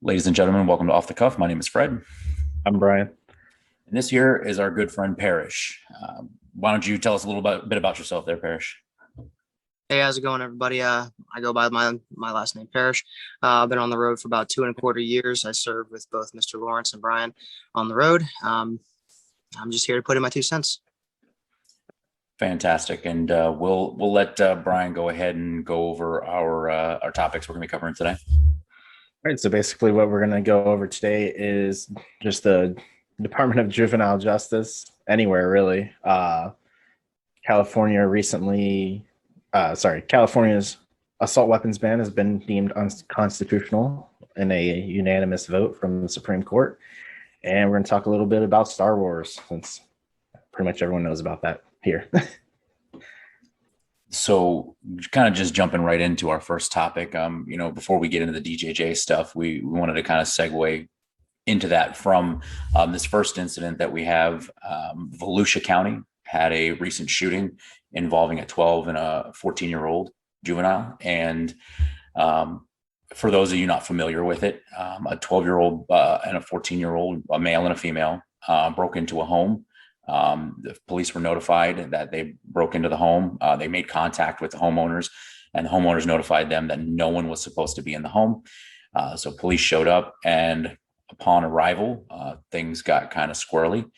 Ladies and gentlemen, welcome to Off the Cuff. My name is Fred, and I'm Brian. this here is our good friend Parrish. Why don't you tell us a little bit about yourself there, Parrish? Hey, how's it going, everybody? I go by my last name, Parrish. I've been on the road for about 2.25 years. I served with both Mr. Lawrence and Brian on the road. I'm just here to put in my 2 cents. Fantastic, and we'll let Brian go ahead and go over our topics we're going to be covering today. All right, so basically what we're going to go over today is just the Department of Juvenile Justice, anywhere really. California's assault weapons ban has been deemed unconstitutional in a unanimous vote from the Supreme Court. And we're going to talk a little bit about Star Wars, since pretty much everyone knows about that here. So kind of just jumping right into our first topic, before we get into the DJJ stuff, we wanted to kind of segue into that from this first incident that we have. Volusia County had a recent shooting involving a 12 and a 14-year-old juvenile. And for those of you not familiar with it, a 12-year-old and a 14-year-old, a male and a female, broke into a home. The police were notified that they broke into the home. They made contact with the homeowners, and the homeowners notified them that no one was supposed to be in the home. So police showed up, and upon arrival, things got kind of squirrely.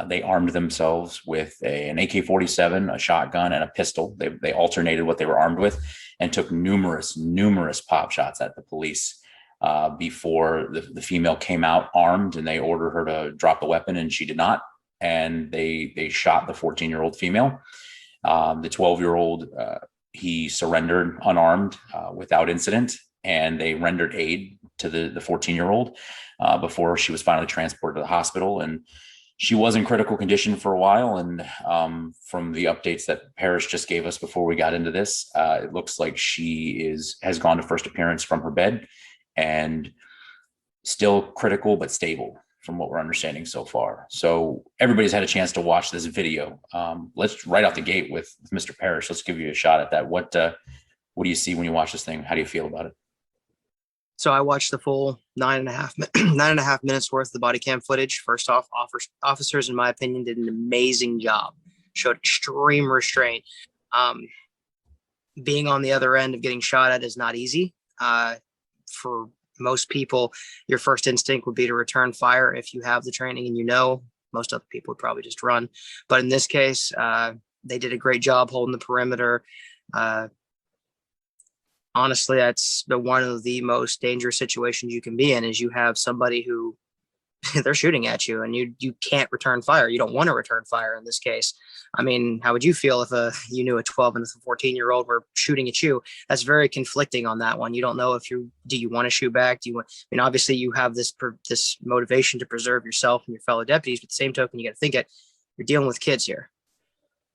They armed themselves with an AK-47, a shotgun, and a pistol. They alternated what they were armed with and took numerous pop shots at the police before the female came out armed, and they ordered her to drop the weapon, and she did not. And they shot the 14-year-old female. The 12-year-old, he surrendered unarmed without incident, and they rendered aid to the 14-year-old before she was finally transported to the hospital. And she was in critical condition for a while. And from the updates that Parrish just gave us before we got into this, it looks like she has gone to first appearance from her bed and still critical but stable, from what we're understanding so far. So everybody's had a chance to watch this video. Let's right out the gate with Mr. Parrish. Let's give you a shot at that. What do you see when you watch this thing? How do you feel about it? So I watched the full 9.5 minutes worth of the body cam footage. First off, officers, in my opinion, did an amazing job. Showed extreme restraint. Being on the other end of getting shot at is not easy. For most people, your first instinct would be to return fire if you have the training, and most other people would probably just run. But in this case, they did a great job holding the perimeter. Honestly, that's one of the most dangerous situations you can be in, is you have somebody who they're shooting at you and you can't return fire. You don't want to return fire in this case. I mean, how would you feel if you knew a 12 and a 14-year-old were shooting at you? That's very conflicting on that one. You don't know do you want to shoot back? Obviously you have this motivation to preserve yourself and your fellow deputies, but at the same token, you got to think you're dealing with kids here.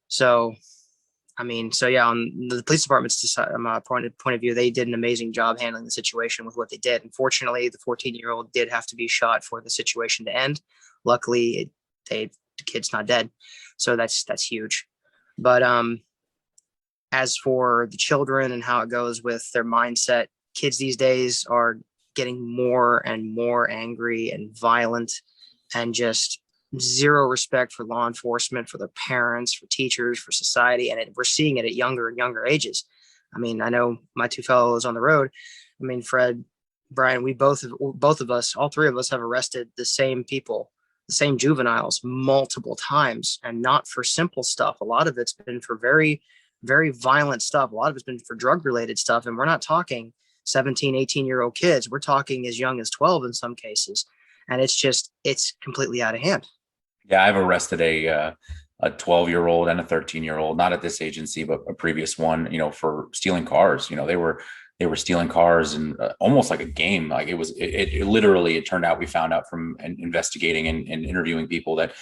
So, on the police department's point of view, they did an amazing job handling the situation with what they did. Unfortunately, the 14-year-old did have to be shot for the situation to end. Luckily, the kid's not dead, so that's huge. But as for the children and how it goes with their mindset, kids these days are getting more and more angry and violent, and just zero respect for law enforcement, for their parents, for teachers, for society. And we're seeing it at younger and younger ages. I mean, I know my two fellows on the road. I mean, Fred, Brian, both of us, all three of us have arrested the same people, the same juveniles multiple times, and not for simple stuff. A lot of it's been for very, very violent stuff. A lot of it's been for drug related stuff. And we're not talking 17, 18-year-old kids. We're talking as young as 12 in some cases. And it's completely out of hand. Yeah, I've arrested a 12-year-old and a 13-year-old, not at this agency, but a previous one, for stealing cars. They were stealing cars, and almost like a game. Like it literally, it turned out, we found out from investigating and interviewing people that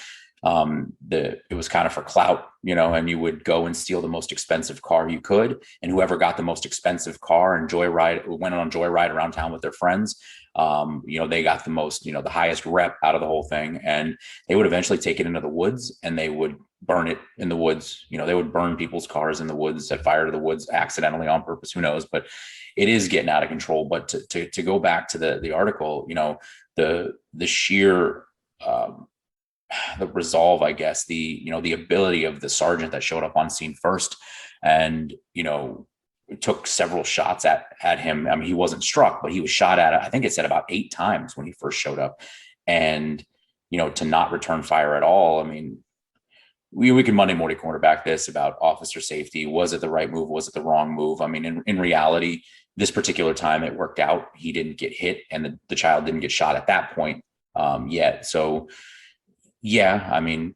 it was kind of for clout, and you would go and steal the most expensive car you could. And whoever got the most expensive car and went on a joyride around town with their friends, they got the most, the highest rep out of the whole thing. And they would eventually take it into the woods, and they would burn it in the woods. They would burn people's cars in the woods, set fire to the woods accidentally, on purpose, who knows. But it is getting out of control. But to go back to the article, the sheer the resolve, I guess, the ability of the sergeant that showed up on scene first, and took several shots at him. I mean, he wasn't struck, but he was shot at, I think it said about 8 times when he first showed up, and to not return fire at all. I mean, we can Monday morning quarterback this about officer safety. Was it the right move? Was it the wrong move? I mean, in reality, this particular time it worked out. He didn't get hit, and the child didn't get shot at that point yet. So yeah, I mean,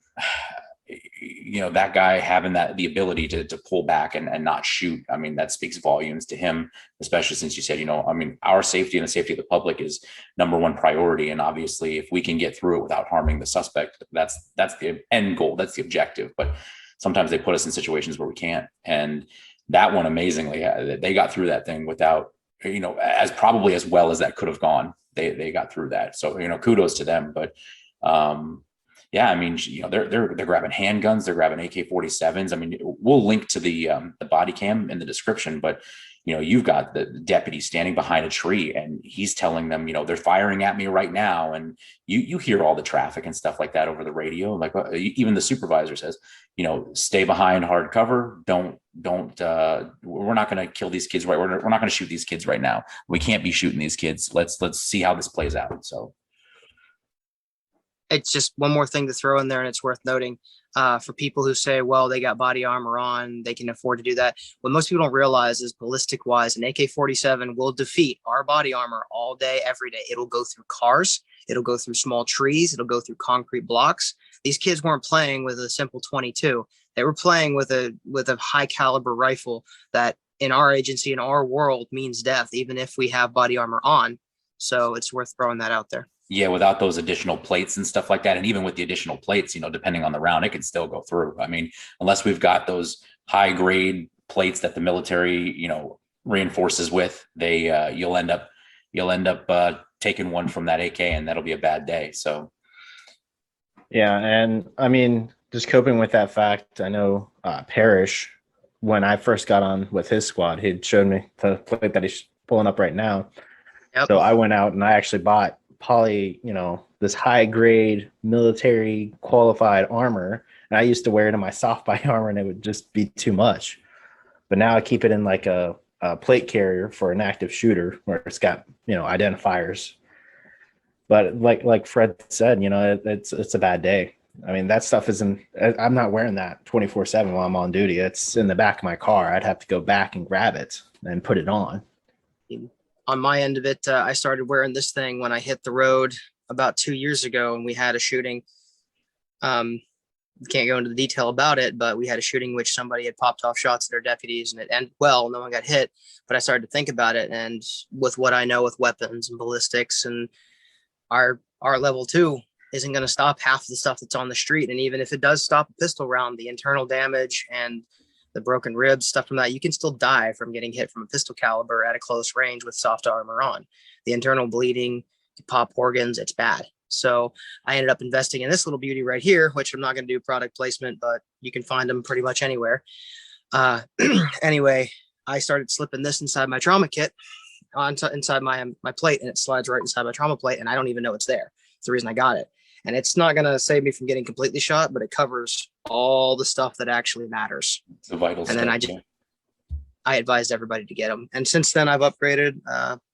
that guy having the ability to pull back and not shoot, I mean, that speaks volumes to him, especially since you said, I mean, our safety and the safety of the public is number one priority. And obviously, if we can get through it without harming the suspect, that's the end goal. That's the objective. But sometimes they put us in situations where we can't. And that one, amazingly, they got through that thing without, as probably as well as that could have gone. They got through that. So, kudos to them. But yeah, I mean, they're grabbing handguns, they're grabbing AK-47s. I mean, we'll link to the body cam in the description, but you've got the deputy standing behind a tree, and he's telling them, they're firing at me right now, and you hear all the traffic and stuff like that over the radio. Like even the supervisor says, stay behind hard cover. Don't. We're not going to kill these kids. Right, we're not going to shoot these kids right now. We can't be shooting these kids. Let's see how this plays out. So. It's just one more thing to throw in there, and it's worth noting for people who say, well, they got body armor on, they can afford to do that. What most people don't realize is ballistic wise, an AK-47 will defeat our body armor all day, every day. It'll go through cars. It'll go through small trees. It'll go through concrete blocks. These kids weren't playing with a simple 22. They were playing with a high caliber rifle that in our agency, in our world, means death, even if we have body armor on. So it's worth throwing that out there. Yeah, without those additional plates and stuff like that. And even with the additional plates, depending on the round, it can still go through. I mean, unless we've got those high grade plates that the military, reinforces with, you'll end up taking one from that AK, and that'll be a bad day. So. Yeah. And I mean, just coping with that fact, I know Parrish, when I first got on with his squad, he'd showed me the plate that he's pulling up right now. Yep. So I went out and I actually bought this high grade military qualified armor, and I used to wear it in my soft body armor, and it would just be too much. But now I keep it in like a plate carrier for an active shooter where it's got identifiers. But like Fred said, it's a bad day. I mean, that stuff isn't. I'm not wearing that 24/7 while I'm on duty. It's in the back of my car. I'd have to go back and grab it and put it on. On my end of it, I started wearing this thing when I hit the road about 2 years ago, and we had a shooting. Can't go into the detail about it, but we had a shooting which somebody had popped off shots at our deputies, and it ended well. No one got hit, but I started to think about it, and with what I know with weapons and ballistics, and our level 2 isn't going to stop half the stuff that's on the street. And even if it does stop a pistol round, the internal damage and the broken ribs, stuff from that, you can still die from getting hit from a pistol caliber at a close range with soft armor on. The internal bleeding, pop organs, it's bad. So I ended up investing in this little beauty right here, which I'm not going to do product placement, but you can find them pretty much anywhere. Anyway, I started slipping this inside my trauma kit, inside my plate, and it slides right inside my trauma plate, and I don't even know it's there. It's the reason I got it. And it's not going to save me from getting completely shot, but it covers all the stuff that actually matters. The vital stuff. And then I advised everybody to get them. And since then I've upgraded.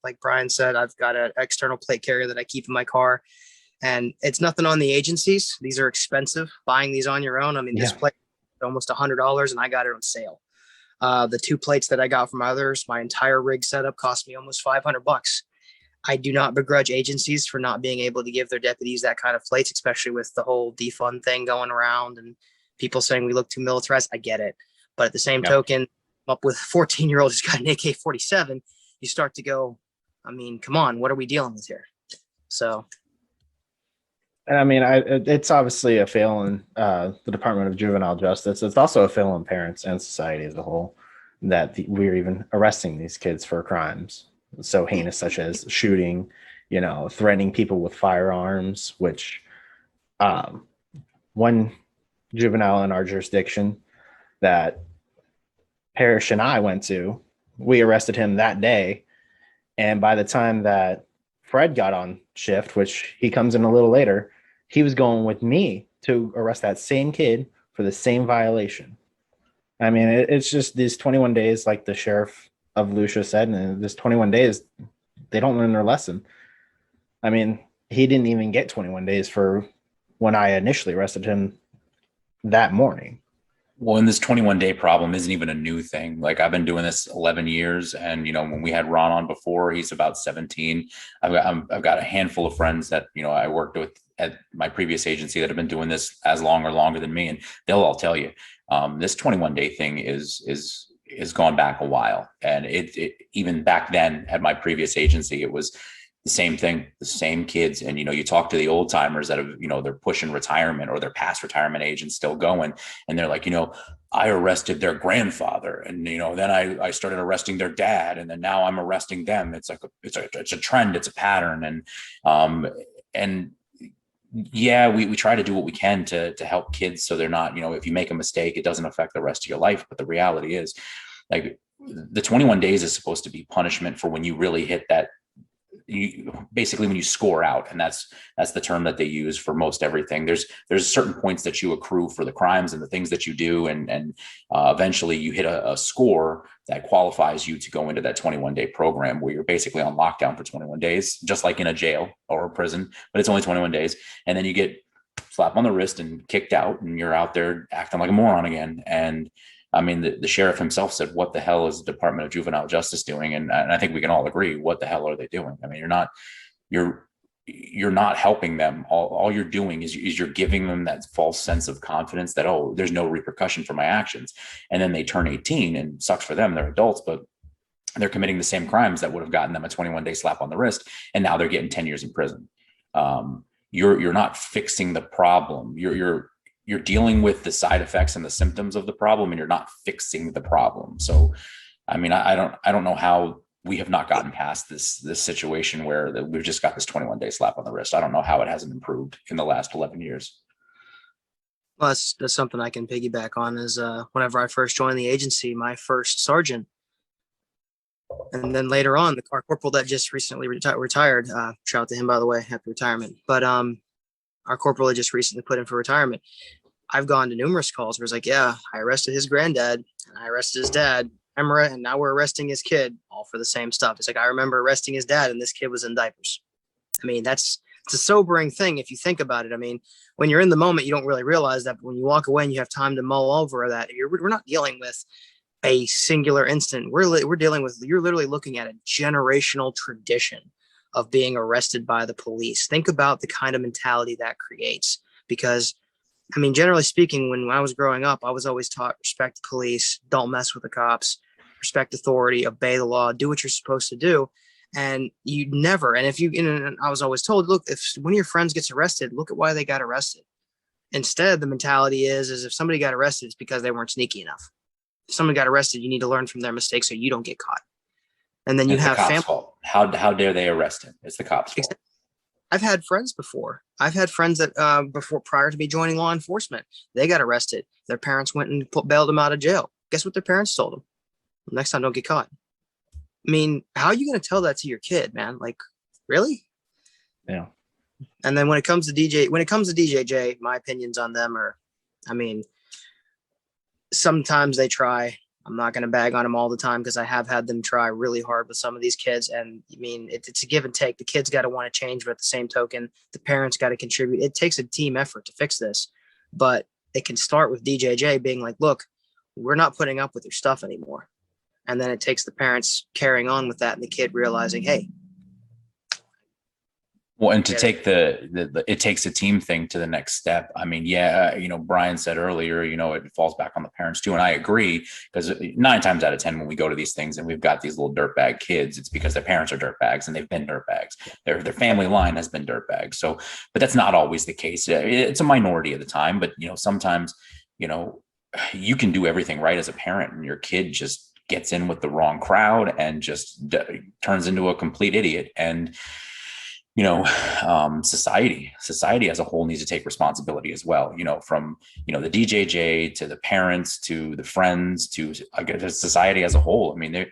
Like Brian said, I've got an external plate carrier that I keep in my car, and it's nothing on the agencies. These are expensive, buying these on your own. I mean, this plate is almost $100, and I got it on sale. The 2 plates that I got from others, my entire rig setup cost me almost $500. I do not begrudge agencies for not being able to give their deputies that kind of plates, especially with the whole defund thing going around and people saying we look too militarized. I get it. But at the same token, up with a 14-year-old who's got an AK-47, you start to go, I mean, come on, what are we dealing with here? So. I mean, it's obviously a failing the Department of Juvenile Justice. It's also a failing parents and society as a whole that we're even arresting these kids for crimes so heinous, such as shooting, threatening people with firearms, which one juvenile in our jurisdiction that Parrish and I went to, we arrested him that day. And by the time that Fred got on shift, which he comes in a little later, he was going with me to arrest that same kid for the same violation. I mean, it's just these 21 days, like the sheriff of Volusia said, and this 21 days, they don't learn their lesson. I mean, he didn't even get 21 days for when I initially arrested him that morning. Well, and this 21-day problem isn't even a new thing. Like, I've been doing this 11 years. And, when we had Ron on before, he's about 17. I've got a handful of friends that, I worked with at my previous agency that have been doing this as long or longer than me. And they'll all tell you, this 21-day thing is gone back a while. And it even back then at my previous agency, it was the same thing, the same kids. And, you talk to the old timers that have, they're pushing retirement or they're past retirement age and still going. And they're like, I arrested their grandfather, and, then I started arresting their dad. And then now I'm arresting them. It's like, it's a trend. It's a pattern. And yeah, we try to do what we can to help kids. So they're not, if you make a mistake, it doesn't affect the rest of your life. But the reality is, like, the 21 days is supposed to be punishment for when you really hit that. Basically when you score out, and that's the term that they use for most everything. There's certain points that you accrue for the crimes and the things that you do, and eventually you hit a score that qualifies you to go into that 21-day program where you're basically on lockdown for 21 days, just like in a jail or a prison, but it's only 21 days. And then you get slapped on the wrist and kicked out, and you're out there acting like a moron again. And I mean, the sheriff himself said, what the hell is the Department of Juvenile Justice doing? And I think we can all agree, what the hell are they doing? I mean, you're not helping them. All you're doing is you're giving them that false sense of confidence that, oh, there's no repercussion for my actions. And then they turn 18, and sucks for them. They're adults, but they're committing the same crimes that would have gotten them a 21-day slap on the wrist. And now they're getting 10 years in prison. You're not fixing the problem. You're dealing with the side effects and the symptoms of the problem, and you're not fixing the problem. So, I mean, I don't know how we have not gotten past this situation where we've just got this 21-day slap on the wrist. I don't know how it hasn't improved in the last 11 years. Well, that's something I can piggyback on. Is whenever I first joined the agency, my first sergeant, and then later on, our corporal that just recently retired. Shout out to him, by the way, happy retirement. But our corporal had just recently put in for retirement. I've gone to numerous calls where it's like, yeah, I arrested his granddad and I arrested his dad, and now we're arresting his kid, all for the same stuff. It's like, I remember arresting his dad and this kid was in diapers. I mean, it's a sobering thing if you think about it. I mean, when you're in the moment, you don't really realize that, but when you walk away and you have time to mull over that, we're not dealing with a singular instant. We're dealing with, you're literally looking at a generational tradition of being arrested by the police. Think about the kind of mentality that creates, because I mean, generally speaking, when I was growing up, I was always taught respect the police, don't mess with the cops, respect authority, obey the law, do what you're supposed to do. And you never, and I was always told, look, if one of your friends gets arrested, look at why they got arrested. Instead, the mentality is if somebody got arrested, it's because they weren't sneaky enough. If someone got arrested, you need to learn from their mistakes so you don't get caught. And then you have family. How dare they arrest him? It's the cops' fault. I've had friends before. I've had friends that prior to me joining law enforcement, they got arrested. Their parents went and bailed them out of jail. Guess what their parents told them? Next time, don't get caught. I mean, how are you going to tell that to your kid, man? Like, really? Yeah. And then when it comes to DJJ, my opinions on them are, I mean, sometimes they try. I'm not going to bag on them all the time because I have had them try really hard with some of these kids. And I mean, it's a give and take. The kids got to want to change, but at the same token, the parents got to contribute. It takes a team effort to fix this, but it can start with DJJ being like, look, we're not putting up with your stuff anymore. And then it takes the parents carrying on with that and the kid realizing, hey. Well, and to take it takes a team thing to the next step. I mean, yeah, Brian said earlier, it falls back on the parents too. And I agree, because 9 times out of 10, when we go to these things and we've got these little dirtbag kids, it's because their parents are dirtbags and they've been dirtbags. Their family line has been dirtbags. So, but that's not always the case. It's a minority of the time, but sometimes, you can do everything right as a parent and your kid just gets in with the wrong crowd and just turns into a complete idiot. And society as a whole needs to take responsibility as well, from, the DJJ to the parents, to the friends, to, I guess, society as a whole. I mean,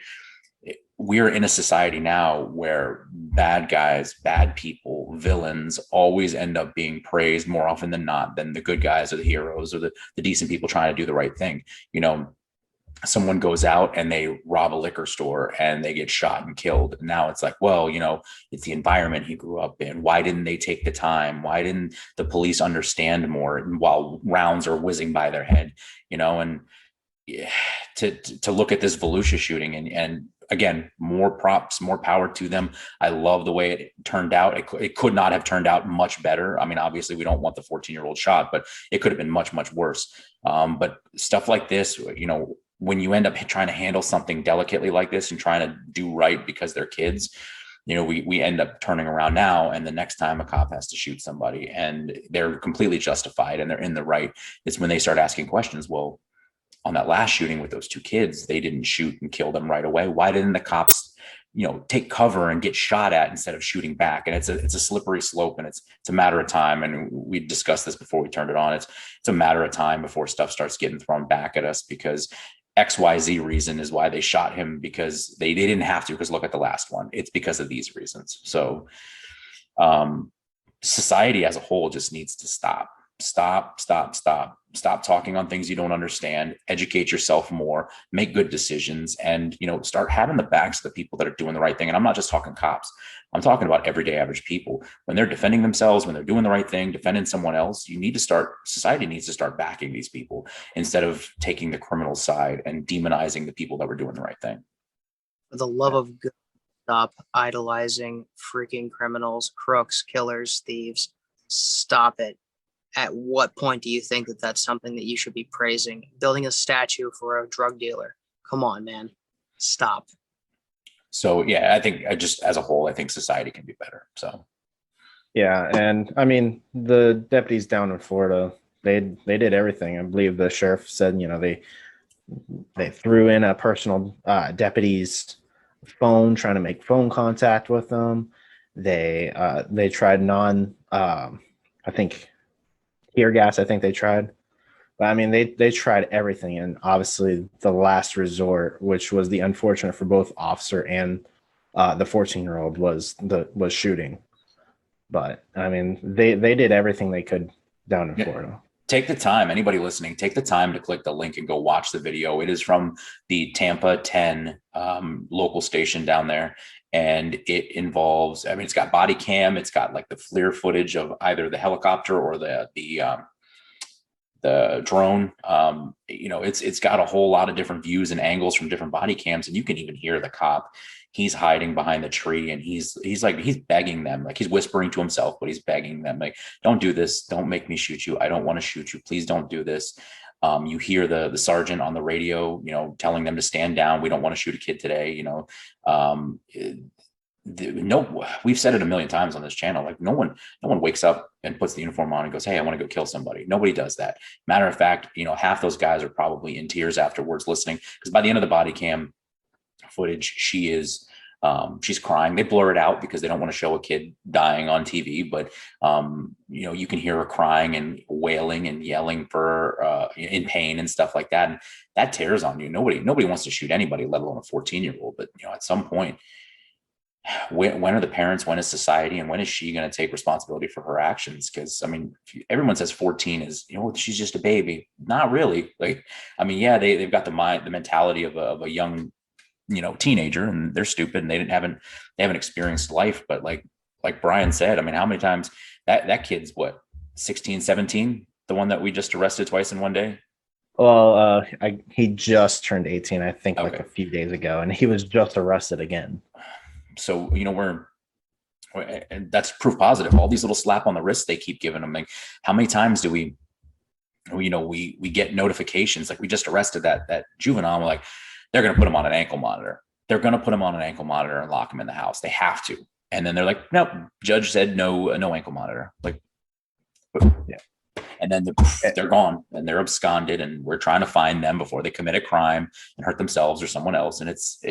we're in a society now where bad guys, bad people, villains always end up being praised more often than not than the good guys or the heroes or the decent people trying to do the right thing. You know, someone goes out and they rob a liquor store and they get shot and killed. Now it's like, well, you know, it's the environment he grew up in. Why didn't they take the time? Why didn't the police understand more while rounds are whizzing by their head, you know? And yeah, to look at this Volusia shooting and again, more props, more power to them. I love the way it turned out. It could not have turned out much better. I mean, obviously we don't want the 14-year-old shot, but it could have been much, much worse. But stuff like this, you know, when you end up trying to handle something delicately like this and trying to do right because they're kids, you know, we end up turning around now. And the next time a cop has to shoot somebody and they're completely justified and they're in the right, it's when they start asking questions. Well, on that last shooting with those two kids, they didn't shoot and kill them right away. Why didn't the cops, you know, take cover and get shot at instead of shooting back? And it's a slippery slope, and it's a matter of time. And we discussed this before we turned it on. It's a matter of time before stuff starts getting thrown back at us because XYZ reason is why they shot him, because they didn't have to, because look at the last one. It's because of these reasons. So society as a whole just needs to stop talking on things you don't understand, educate yourself more, make good decisions, and, you know, start having the backs of the people that are doing the right thing. And I'm not just talking cops. I'm talking about everyday average people. When they're defending themselves, when they're doing the right thing, defending someone else, society needs to start backing these people instead of taking the criminal side and demonizing the people that were doing the right thing. For the love of God, stop idolizing freaking criminals, crooks, killers, thieves. Stop it. At what point do you think that that's something that you should be praising? Building a statue for a drug dealer. Come on, man. Stop. So, yeah, I think as a whole, I think society can be better. So, yeah. And I mean, the deputies down in Florida, they did everything. I believe the sheriff said, you know, they threw in a personal deputy's phone, trying to make phone contact with them. They tried I think, tear gas, I think they tried. But I mean, they tried everything. And obviously the last resort, which was the unfortunate for both officer and the 14-year-old, was shooting. But I mean, they did everything they could down in Florida. Take the time, anybody listening, take the time to click the link and go watch the video. It is from the Tampa 10 local station down there. And it involves, I mean, it's got body cam. It's got like the FLIR footage of either the helicopter or the drone. You know, it's got a whole lot of different views and angles from different body cams. And you can even hear the cop. He's hiding behind the tree and he's begging them, like he's whispering to himself, but he's begging them, like, don't do this. Don't make me shoot you. I don't want to shoot you. Please don't do this. You hear the sergeant on the radio, you know, telling them to stand down. We don't want to shoot a kid today. You know, we've said it a million times on this channel. Like no one wakes up and puts the uniform on and goes, hey, I want to go kill somebody. Nobody does that. Matter of fact, you know, half those guys are probably in tears afterwards listening, because by the end of the body cam footage, she's crying. They blur it out because they don't want to show a kid dying on TV, but you know, you can hear her crying and wailing and yelling for in pain and stuff like that, and that tears on you. Nobody wants to shoot anybody, let alone a 14-year-old. But you know, at some point, when are the parents, when is society, and when is she going to take responsibility for her actions? Because I mean, everyone says 14 is, you know, she's just a baby. Not really. Like, I mean, yeah, they've got the mentality of a young, you know, teenager, and they're stupid and they haven't experienced life. But like Brian said, I mean, how many times that kid's what, 16, 17, the one that we just arrested twice in one day? Well, he just turned 18, I think, like a few days ago, and he was just arrested again. So, you know, and that's proof positive. All these little slap on the wrist they keep giving them. Like, how many times do we get notifications? Like, we just arrested that juvenile. We're like, they're going to put him on an ankle monitor. They're going to put him on an ankle monitor and lock him in the house. They have to. And then they're like, nope, judge said no ankle monitor. Like, yeah. And then they're gone and they're absconded, and we're trying to find them before they commit a crime and hurt themselves or someone else. And it's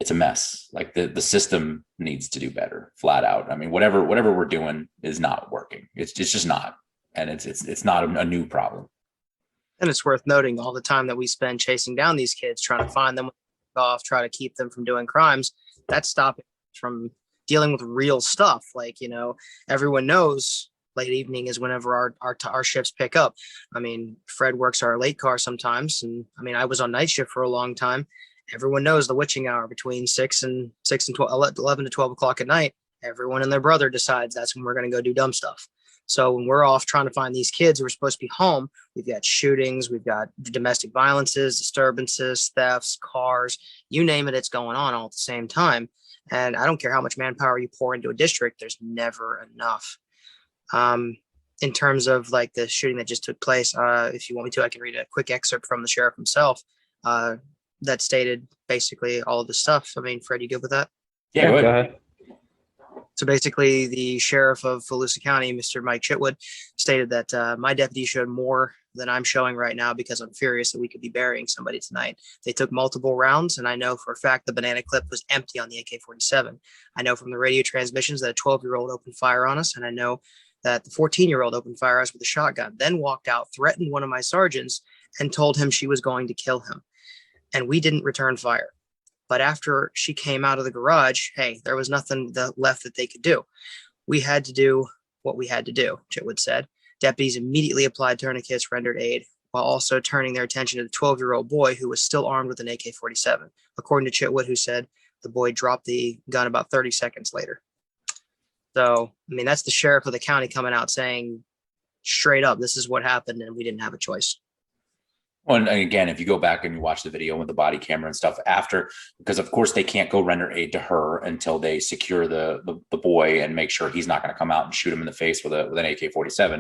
a mess. Like the system needs to do better, flat out. I mean, whatever we're doing is not working. It's just not. And it's not a new problem. And it's worth noting all the time that we spend chasing down these kids, trying to find them, off, try to keep them from doing crimes. That's stopping from dealing with real stuff. Like, everyone knows late evening is whenever our shifts pick up. I mean, Fred works our late car sometimes. And I mean, I was on night shift for a long time. Everyone knows the witching hour between 6 and 12, 11 to 12 o'clock at night. Everyone and their brother decides that's when we're going to go do dumb stuff. So when we're off trying to find these kids who are supposed to be home, we've got shootings, we've got domestic violences, disturbances, thefts, cars, you name it, it's going on all at the same time. And I don't care how much manpower you pour into a district, there's never enough. In terms of like the shooting that just took place, if you want me to, I can read a quick excerpt from the sheriff himself that stated basically all of this stuff. I mean, Fred, you good with that? Yeah, go ahead. So basically, the sheriff of Volusia County, Mr. Mike Chitwood, stated that my deputy showed more than I'm showing right now because I'm furious that we could be burying somebody tonight. They took multiple rounds, and I know for a fact the banana clip was empty on the AK-47. I know from the radio transmissions that a 12-year-old opened fire on us, and I know that the 14-year-old opened fire on us with a shotgun, then walked out, threatened one of my sergeants, and told him she was going to kill him. And we didn't return fire. But after she came out of the garage, hey, there was nothing left that they could do. We had to do what we had to do, Chitwood said. Deputies immediately applied tourniquets, rendered aid, while also turning their attention to the 12-year-old boy who was still armed with an AK-47. According to Chitwood, who said the boy dropped the gun about 30 seconds later. So, I mean, that's the sheriff of the county coming out saying straight up, this is what happened, and we didn't have a choice. Well, and again, if you go back and you watch the video with the body camera and stuff after, because of course they can't go render aid to her until they secure the boy and make sure he's not going to come out and shoot him in the face with an AK-47.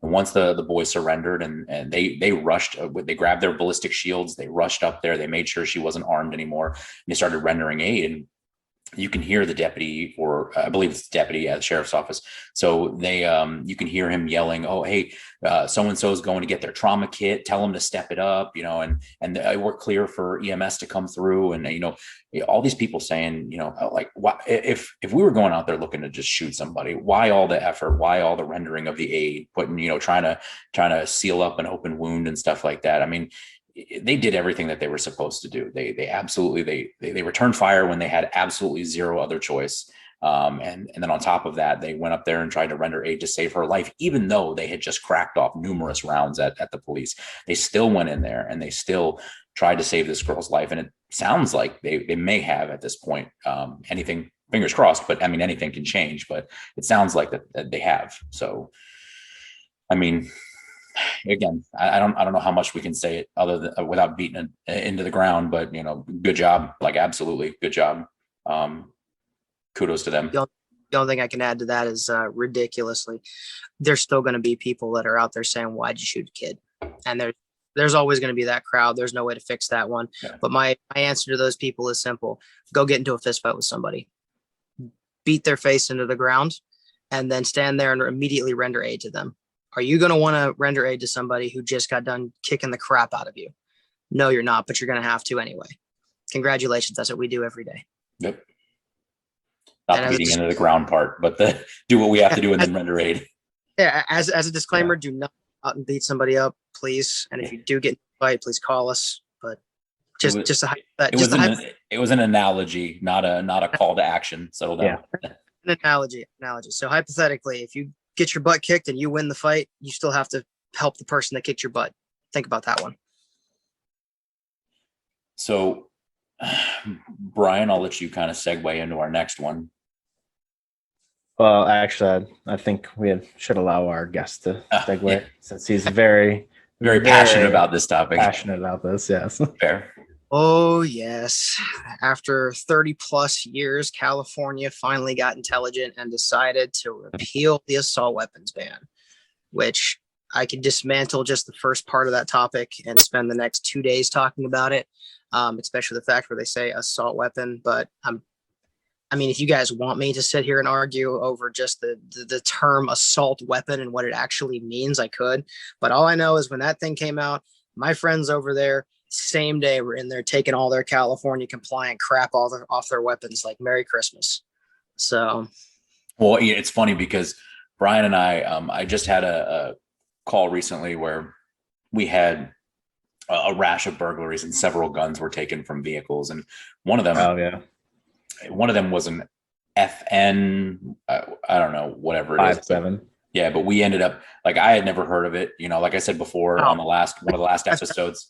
And once the boy surrendered and they rushed, they grabbed their ballistic shields, they rushed up there, they made sure she wasn't armed anymore, and they started rendering aid. And you can hear the deputy, or I believe it's the deputy at the sheriff's office. So they, you can hear him yelling, "Oh, hey, so-and-so is going to get their trauma kit. Tell them to step it up," and we're clear for EMS to come through. And, all these people saying, like, why, if we were going out there looking to just shoot somebody, why all the effort, why all the rendering of the aid, putting, trying to seal up an open wound and stuff like that. I mean, they did everything that they were supposed to do. They absolutely, they returned fire when they had absolutely zero other choice. And then on top of that, they went up there and tried to render aid to save her life, even though they had just cracked off numerous rounds at the police. They still went in there and they still tried to save this girl's life. And it sounds like they may have at this point, anything, fingers crossed, but I mean, anything can change, but it sounds like that they have. So, I mean, again, I don't know how much we can say it other than without beating it into the ground, but good job, like absolutely good job. Kudos to them. The only thing I can add to that is ridiculously, there's still going to be people that are out there saying, "Why'd you shoot a kid?" And there's always going to be that crowd. There's no way to fix that one. Yeah. But my answer to those people is simple: go get into a fist fight with somebody, beat their face into the ground, and then stand there and immediately render aid to them. Are you going to want to render aid to somebody who just got done kicking the crap out of you? No, you're not, but you're going to have to anyway. Congratulations. That's what we do every day. Yep. Not the beating into the ground part, but do what we have to do and then render aid. Yeah. As a disclaimer, do not go out and beat somebody up, please. And if you do get in a fight, please call us. But it was an analogy, not a call to action. Settle down. Yeah. An analogy. So hypothetically, if you get your butt kicked and you win the fight, you still have to help the person that kicked your butt. Think about that one. So, Brian, I'll let you kind of segue into our next one. Well, actually, I think we should allow our guest to segue since he's very, very passionate about this topic. Passionate about this, yes. Fair. Oh, yes. After 30 plus years, California finally got intelligent and decided to repeal the assault weapons ban, which I could dismantle just the first part of that topic and spend the next 2 days talking about it, especially the fact where they say assault weapon. But I mean, if you guys want me to sit here and argue over just the term assault weapon and what it actually means, I could. But all I know is when that thing came out, my friends over there, same day were in there taking all their California compliant crap off their weapons, like Merry Christmas. So, well, it's funny because Brian and I just had a call recently where we had a rash of burglaries, and several guns were taken from vehicles. And one of them, Oh yeah, was an FN, I don't know, whatever it is. 5.7. Yeah, but we ended up, like, I had never heard of it. Like I said before on one of the last episodes.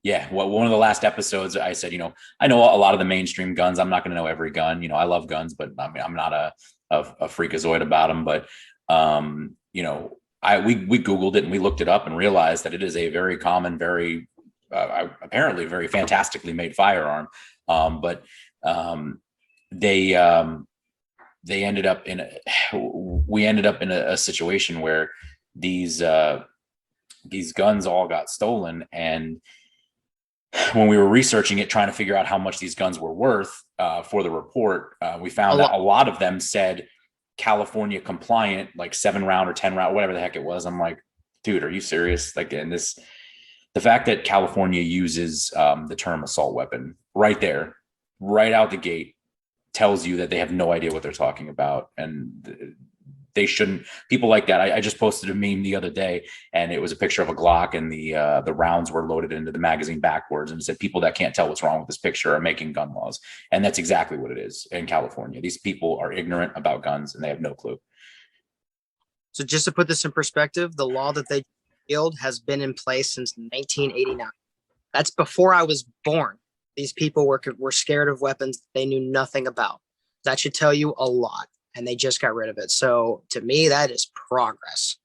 Yeah, one of the last episodes, I said, I know a lot of the mainstream guns. I'm not going to know every gun. I love guns, but I mean, I'm not a freakazoid about them. But we Googled it and we looked it up and realized that it is a very common, very apparently very fantastically made firearm. But they ended up we ended up in a situation where these guns all got stolen. And when we were researching it, trying to figure out how much these guns were worth for the report, we found that a lot of them said California compliant, like 7-round or 10-round, whatever the heck it was. I'm like, dude, are you serious? Like, and the fact that California uses the term assault weapon right there, right out the gate, tells you that they have no idea what they're talking about. And they shouldn't. People like that. I just posted a meme the other day, and it was a picture of a Glock, and the rounds were loaded into the magazine backwards, and it said, people that can't tell what's wrong with this picture are making gun laws. And that's exactly what it is in California. These people are ignorant about guns, and they have no clue. So just to put this in perspective, the law that they repealed has been in place since 1989. That's before I was born. These people were scared of weapons they knew nothing about. That should tell you a lot. And they just got rid of it. So to me, that is progress.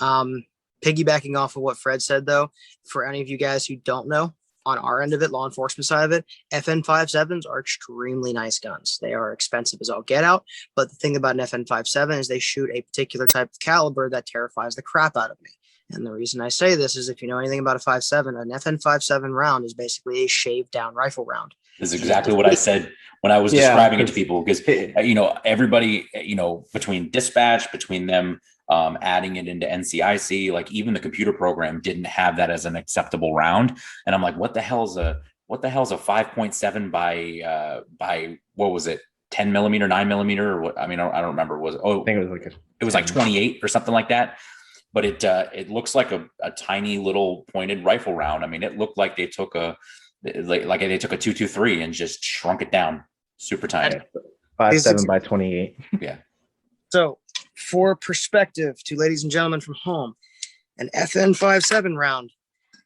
Piggybacking off of what Fred said, though, for any of you guys who don't know, on our end of it, law enforcement side of it, FN57s are extremely nice guns. They are expensive as all get out. But the thing about an FN57 is they shoot a particular type of caliber that terrifies the crap out of me. And the reason I say this is, if you know anything about a 5.7, an FN57 round is basically a shaved down rifle round. This is exactly what I said when I was describing it to people, because, everybody, between dispatch, between them adding it into NCIC, like even the computer program didn't have that as an acceptable round. And I'm like, what the hell's a 5.7 by what was it? 10 millimeter, 9 millimeter, or what? I mean, I don't remember. I think it was like 28 or something like that. But it looks like a tiny little pointed rifle round. I mean, it looked like they took a 223 and just shrunk it down super tiny. 5.7 by 28. Yeah. So for perspective to ladies and gentlemen from home, an FN57 round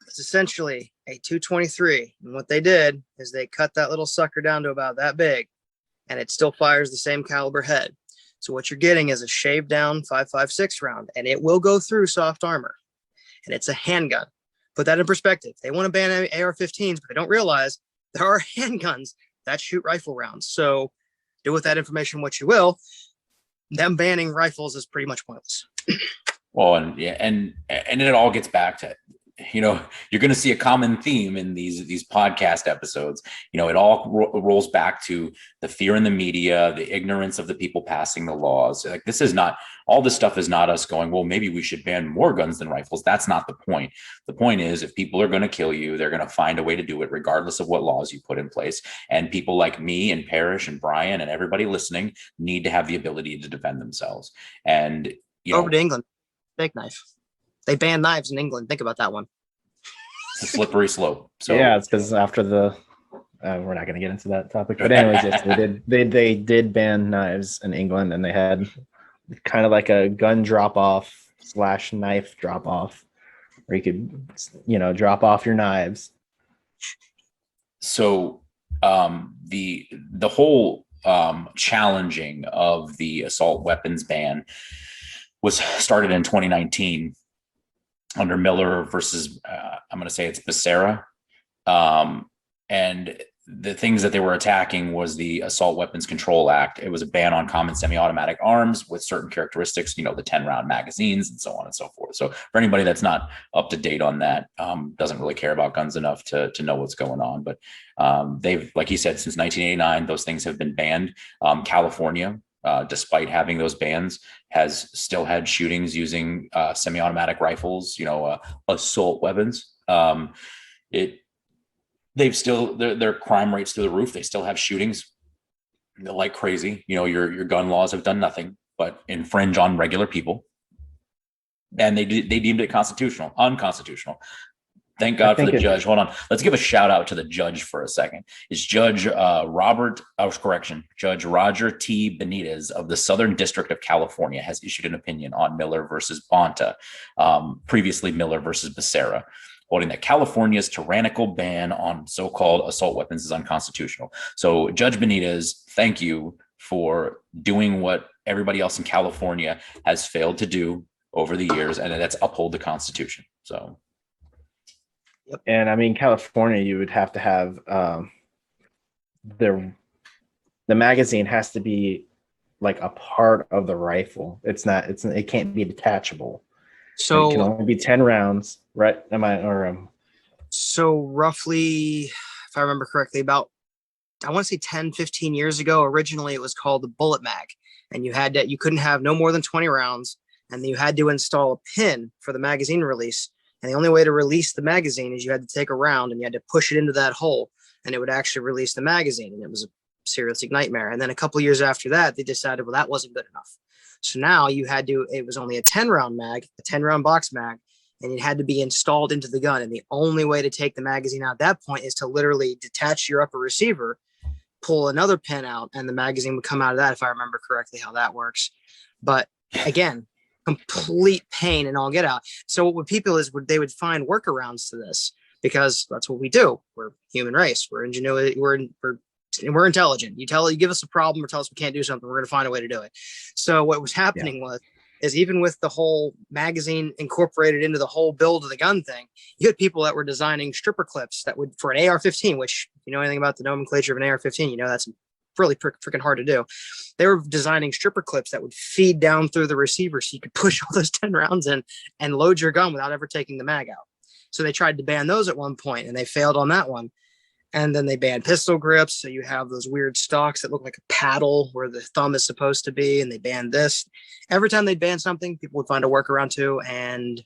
is essentially a 223. And what they did is they cut that little sucker down to about that big, and it still fires the same caliber head. So what you're getting is a shaved down 5.56 round, and it will go through soft armor, and it's a handgun. Put that in perspective. They want to ban AR-15s, but they don't realize there are handguns that shoot rifle rounds. So do with that information what you will. Them banning rifles is pretty much pointless. Well, and it all gets back to, you're going to see a common theme in these podcast episodes. It all rolls back to the fear in the media, the ignorance of the people passing the laws. Like, all this stuff is not us going, well, maybe we should ban more guns than rifles. That's not the point. The point is, if people are going to kill you, they're going to find a way to do it, regardless of what laws you put in place. And people like me and Parrish and Brian and everybody listening need to have the ability to defend themselves. And over to England, steak knife. They ban knives in England. Think about that one. It's a slippery slope. So yeah, it's because after the we're not going to get into that topic, but anyways, yes, they did ban knives in England, and they had kind of like a gun drop off / knife drop off, where you could drop off your knives. So the whole challenging of the assault weapons ban was started in 2019 under Miller versus, I'm going to say it's Becerra. And the things that they were attacking was the Assault Weapons Control Act. It was a ban on common semi-automatic arms with certain characteristics, the 10-round magazines and so on and so forth. So for anybody that's not up to date on that, doesn't really care about guns enough to know what's going on. But they've, like you said, since 1989, those things have been banned. California, despite having those bans, has still had shootings using semi-automatic rifles, assault weapons. They've still, their crime rates through the roof. They still have shootings like crazy. Your gun laws have done nothing but infringe on regular people. And they deemed it unconstitutional. Thank God for the judge. Hold on. Let's give a shout out to the judge for a second. It's Judge Judge Roger T. Benitez of the Southern District of California has issued an opinion on Miller versus Bonta, previously Miller versus Becerra, holding that California's tyrannical ban on so-called assault weapons is unconstitutional. So Judge Benitez, thank you for doing what everybody else in California has failed to do over the years, and that's uphold the Constitution. So. And I mean, California, you would have to have the magazine has to be like a part of the rifle. It can't be detachable. So it can only be 10 rounds, right? So roughly, if I remember correctly, about, I want to say 10, 15 years ago, originally it was called the bullet mag, and you couldn't have no more than 20 rounds, and you had to install a pin for the magazine release. And the only way to release the magazine is you had to take a round and you had to push it into that hole, and it would actually release the magazine. And it was a seriously nightmare. And then a couple of years after that, they decided, well, that wasn't good enough. So now it was only a 10-round mag, a 10-round box mag, and it had to be installed into the gun. And the only way to take the magazine out at that point is to literally detach your upper receiver, pull another pin out, and the magazine would come out of that, if I remember correctly how that works. But again, complete pain and all get out. So what would people is they would find workarounds to this, because that's what we do. We're human race. We're ingenuity. We're intelligent. You give us a problem or tell us we can't do something, we're going to find a way to do it. So what was happening is even with the whole magazine incorporated into the whole build of the gun thing, you had people that were designing stripper clips that would, for an AR-15, which, you know anything about the nomenclature of an AR-15, you know that's really freaking hard to do. They were designing stripper clips that would feed down through the receiver so you could push all those 10 rounds in and load your gun without ever taking the mag out. So they tried to ban those at one point, and they failed on that one. And then they banned pistol grips. So you have those weird stocks that look like a paddle where the thumb is supposed to be, and they banned this. Every time they'd ban something, people would find a workaround too, and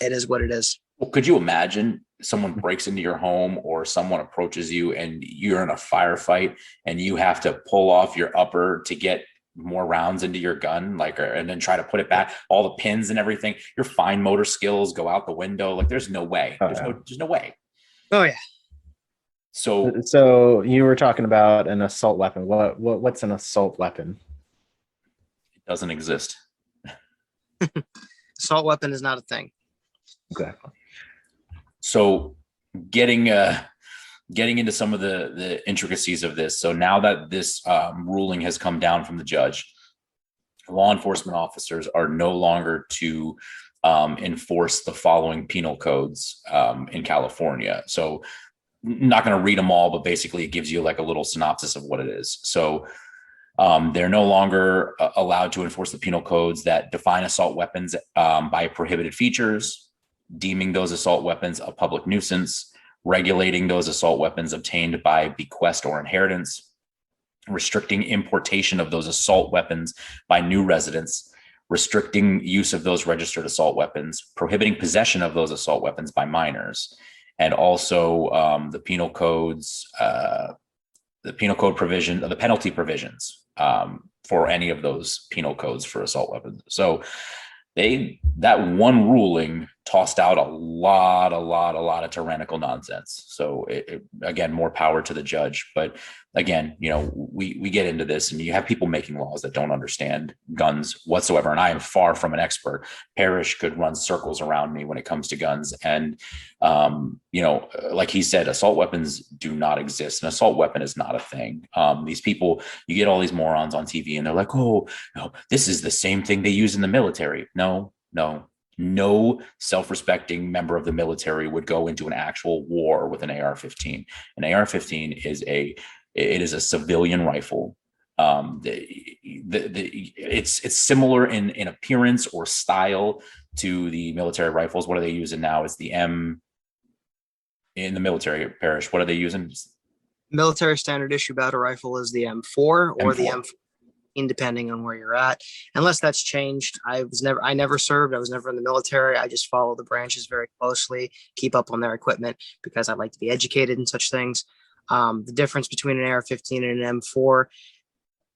it is what it is. Well, could you imagine someone breaks into your home or someone approaches you and you're in a firefight and you have to pull off your upper to get more rounds into your gun, and then try to put it back, all the pins and everything, your fine motor skills go out the window. Like there's no way. There's no way. Oh yeah. So you were talking about an assault weapon. What's an assault weapon? It doesn't exist. Assault weapon is not a thing. Exactly. So getting into some of the intricacies of this. So now that this ruling has come down from the judge, law enforcement officers are no longer to enforce the following penal codes in California. So not going to read them all, but basically it gives you like a little synopsis of what it is. So they're no longer allowed to enforce the penal codes that define assault weapons by prohibited features, deeming those assault weapons a public nuisance, regulating those assault weapons obtained by bequest or inheritance, restricting importation of those assault weapons by new residents, restricting use of those registered assault weapons, prohibiting possession of those assault weapons by minors, and also the penal codes, the penal code provision, the penalty provisions for any of those penal codes for assault weapons. So that one ruling tossed out a lot of tyrannical nonsense. So again, more power to the judge. But again, we get into this and you have people making laws that don't understand guns whatsoever. And I am far from an expert. Parrish could run circles around me when it comes to guns. And, like he said, assault weapons do not exist. An assault weapon is not a thing. These people, you get all these morons on TV and they're like, oh, no, this is the same thing they use in the military. No self-respecting member of the military would go into an actual war with an AR-15. An AR-15 is a civilian rifle. It's similar in appearance or style to the military rifles. What are they using now? It's the M in the military parish. What are they using? Military standard issue battle rifle is the M4 or M4. The M4. Depending on where you're at, unless that's changed. I never served. I was never in the military. I just follow the branches very closely, keep up on their equipment because I like to be educated in such things. The difference between an AR-15 and an M4,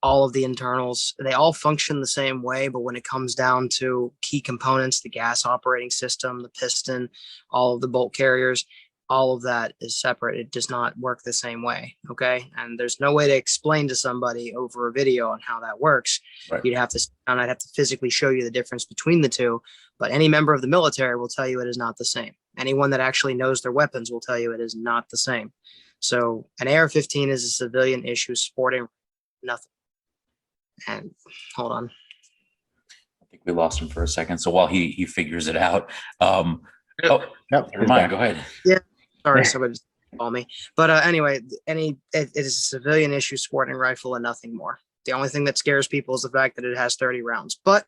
all of the internals. They all function the same way, but when it comes down to key components, the gas operating system, the piston, all of the bolt carriers, all of that is separate. It does not work the same way. Okay. And there's no way to explain to somebody over a video on how that works. Right. You'd have to, and I'd have to physically show you the difference between the two. But any member of the military will tell you it is not the same. Anyone that actually knows their weapons will tell you it is not the same. So an AR-15 is a civilian issue, sporting nothing. And hold on. I think we lost him for a second. So while he figures it out, Nope, never mind. Go ahead. Yeah. Sorry, somebody just called me. But anyway, it is a civilian issue, sporting rifle, and nothing more. The only thing that scares people is the fact that it has 30 rounds. But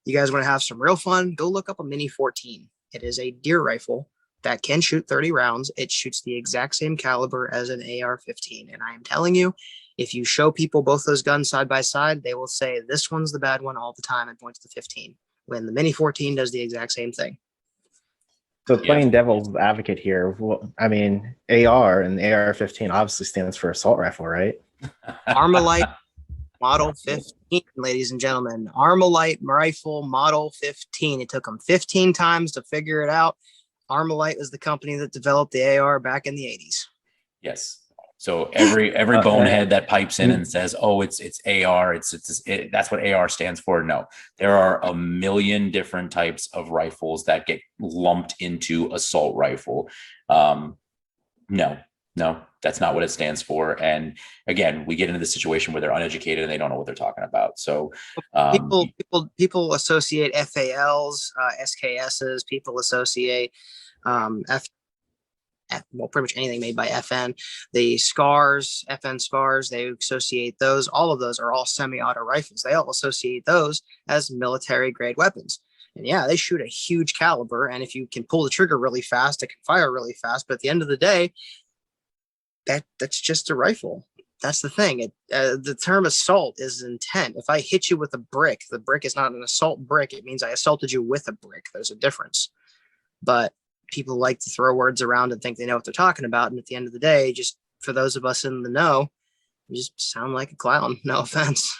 you guys want to have some real fun, go look up a Mini 14. It is a deer rifle that can shoot 30 rounds. It shoots the exact same caliber as an AR-15. And I am telling you, if you show people both those guns side by side, they will say this one's the bad one all the time and point to the 15, when the Mini 14 does the exact same thing. So playing devil's advocate here, well, I mean, AR and AR-15 obviously stands for assault rifle, right? Armalite Model 15, ladies and gentlemen. Armalite rifle Model 15. It took them 15 times to figure it out. Armalite was the company that developed the AR back in the 80s. Yes. So every bonehead that pipes in and says, "Oh, it's AR," that's what AR stands for. No, there are a million different types of rifles that get lumped into assault rifle. No, that's not what it stands for. And again, we get into the situation where they're uneducated and they don't know what they're talking about. So people associate FALs, SKSs. People associate well, pretty much anything made by FN. The SCARs, FN SCARs, they associate those. All of those are all semi-auto rifles. They all associate those as military grade weapons. And yeah, they shoot a huge caliber. And if you can pull the trigger really fast, it can fire really fast. But at the end of the day, that's just a rifle. That's the thing. The term assault is intent. If I hit you with a brick, the brick is not an assault brick. It means I assaulted you with a brick. There's a difference. But people like to throw words around and think they know what they're talking about. And at the end of the day, just for those of us in the know, you just sound like a clown. No offense.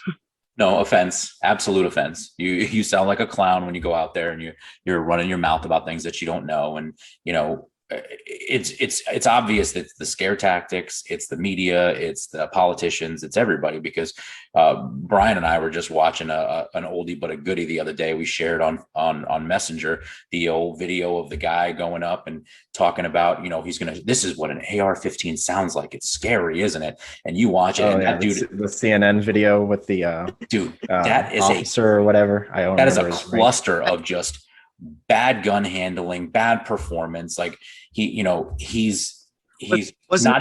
No offense. Absolute offense. You sound like a clown when you go out there and you're running your mouth about things that you don't know. And, you know, it's obvious that the scare tactics, it's the media, it's the politicians, it's everybody, because Brian and I were just watching an oldie but a goodie the other day. We shared on Messenger the old video of the guy going up and talking about, you know, this is what an AR-15 sounds like. It's scary, isn't it? And you watch it, and that dude, the CNN video with the dude, that is officer or whatever. That is a cluster of just bad gun handling, bad performance. Like he doesn't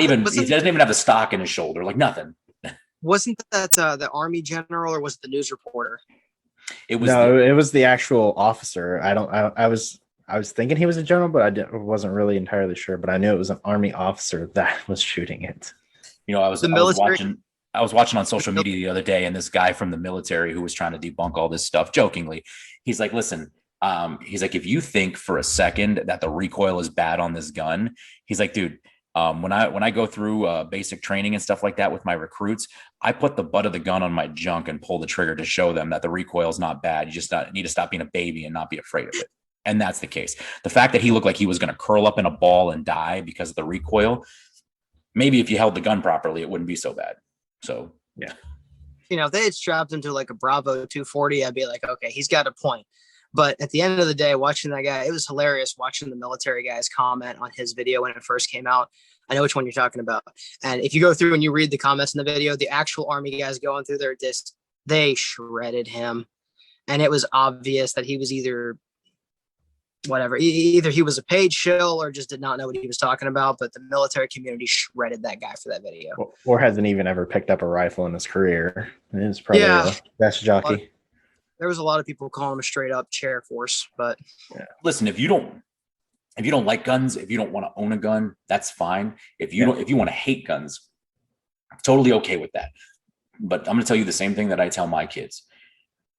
even have the stock in his shoulder, like nothing. Wasn't that the Army general, or was it the news reporter? It was the actual officer. I was thinking he was a general, but I wasn't really entirely sure. But I knew it was an Army officer that was shooting it. You know, I was watching on social media the other day, and this guy from the military who was trying to debunk all this stuff jokingly, he's like, listen, he's like, if you think for a second that the recoil is bad on this gun, he's like, dude, when I go through basic training and stuff like that with my recruits, I put the butt of the gun on my junk and pull the trigger to show them that the recoil is not bad. You just need to stop being a baby and not be afraid of it. And that's the case. The fact that he looked like he was going to curl up in a ball and die because of the recoil, maybe if you held the gun properly, it wouldn't be so bad. So, yeah. You know, if they had strapped him to like a Bravo 240, I'd be like, okay, he's got a point. But at the end of the day, watching that guy, it was hilarious watching the military guys comment on his video when it first came out. I know which one you're talking about. And if you go through and you read the comments in the video, the actual Army guys going through their discs, they shredded him. And it was obvious that he was either he was a paid shill or just did not know what he was talking about. But the military community shredded that guy for that video. Or hasn't even ever picked up a rifle in his career. It was probably a best jockey. There was a lot of people calling him a straight up chair force, but listen, if you don't like guns, if you don't want to own a gun, that's fine. If you want to hate guns, totally okay with that. But I'm going to tell you the same thing that I tell my kids.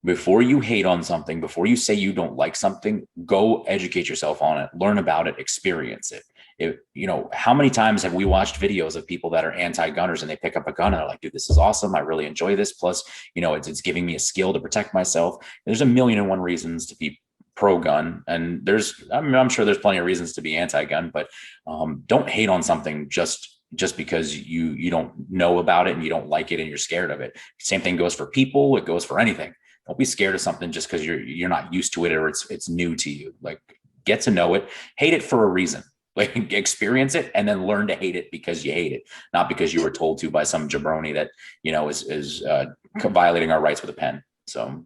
Before you hate on something, before you say you don't like something, go educate yourself on it, learn about it, experience it. how many times have we watched videos of people that are anti-gunners and they pick up a gun and they're like, dude, this is awesome. I really enjoy this. Plus, it's giving me a skill to protect myself. There's a million and one reasons to be pro-gun, and I'm sure there's plenty of reasons to be anti-gun, but don't hate on something just because you don't know about it and you don't like it and you're scared of it. Same thing goes for people. It goes for anything. Don't be scared of something just because you're not used to it or it's new to you. Like, get to know it, hate it for a reason. Like, experience it and then learn to hate it because you hate it, not because you were told to by some jabroni that is violating our rights with a pen. So,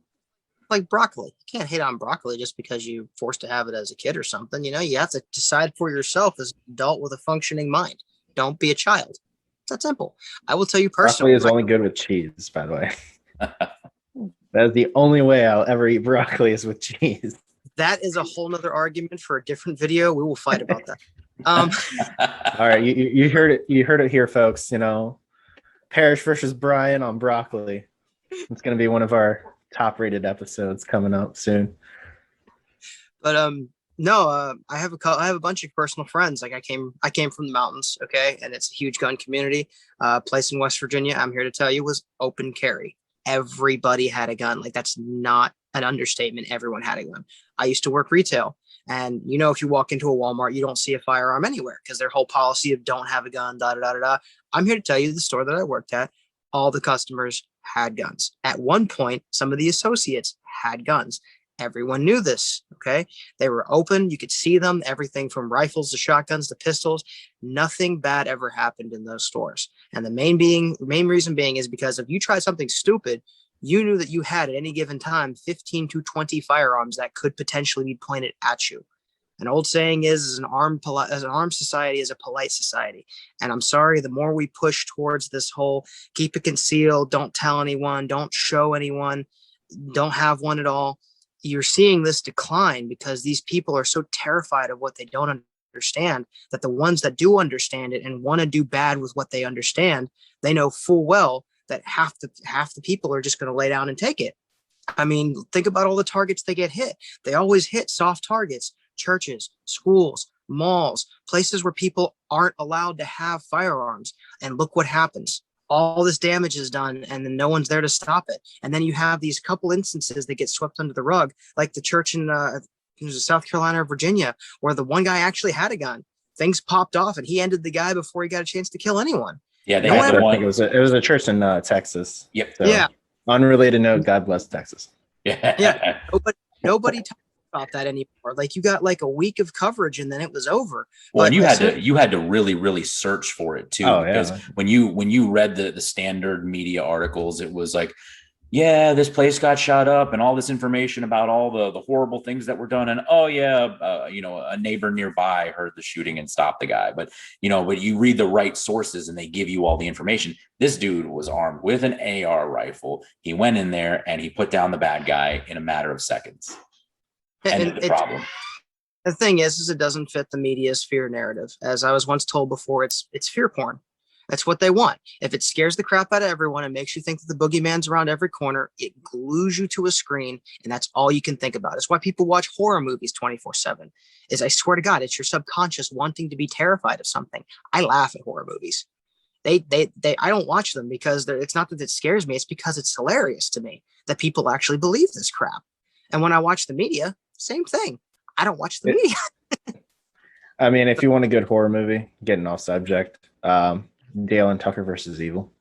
like broccoli, you can't hate on broccoli just because you forced to have it as a kid or something. You have to decide for yourself as an adult with a functioning mind. Don't be a child. It's that simple. I will tell you personally. Broccoli is only good with cheese, by the way. That is the only way I'll ever eat broccoli is with cheese. That is a whole nother argument for a different video. We will fight about that. All right, you heard it. You heard it here, folks. Parrish versus Brian on broccoli. It's going to be one of our top-rated episodes coming up soon. But no, I have a bunch of personal friends. Like I came from the mountains, okay, and it's a huge gun community. Place in West Virginia, I'm here to tell you, was open carry. Everybody had a gun. Like, that's not an understatement. Everyone had a gun. I used to work retail, and if you walk into a Walmart, you don't see a firearm anywhere because their whole policy of don't have a gun, da da da da. I'm here to tell you, the store that I worked at, all the customers had guns. At one point, some of the associates had guns. Everyone knew this, okay? They were open. You could see them, everything from rifles to shotguns to pistols. Nothing bad ever happened in those stores. And the main reason being is because if you tried something stupid, you knew that you had at any given time 15 to 20 firearms that could potentially be pointed at you. An old saying is, an armed society is a polite society. And I'm sorry, the more we push towards this whole keep it concealed, don't tell anyone, don't show anyone, don't have one at all, you're seeing this decline because these people are so terrified of what they don't understand that the ones that do understand it and want to do bad with what they understand, they know full well that half the people are just going to lay down and take it. I mean, think about all the targets they get hit. They always hit soft targets: churches, schools, malls, places where people aren't allowed to have firearms. And look what happens. All this damage is done, and then no one's there to stop it. And then you have these couple instances that get swept under the rug, like the church in South Carolina or Virginia, where the one guy actually had a gun. Things popped off, and he ended the guy before he got a chance to kill anyone. Yeah, I think it was a church in Texas. Yep. So, yeah. Unrelated note. God bless Texas. Yeah. Nobody talks about that anymore. Like, you got like a week of coverage, and then it was over. Well, and you had to really, really search for it too, because when you read the standard media articles, it was like, yeah, this place got shot up and all this information about all the horrible things that were done. And a neighbor nearby heard the shooting and stopped the guy. But you read the right sources and they give you all the information. This dude was armed with an AR rifle. He went in there and he put down the bad guy in a matter of seconds. And the problem. The thing is it doesn't fit the media's fear narrative. As I was once told before, it's fear porn. That's what they want. If it scares the crap out of everyone and makes you think that the boogeyman's around every corner, it glues you to a screen, and that's all you can think about. It's why people watch horror movies 24/7. Is, I swear to God, it's your subconscious wanting to be terrified of something. I laugh at horror movies. I don't watch them because it's not that it scares me. It's because it's hilarious to me that people actually believe this crap. And when I watch the media, same thing. I don't watch the media. I mean, if you want a good horror movie, getting off subject, Dale and Tucker versus Evil,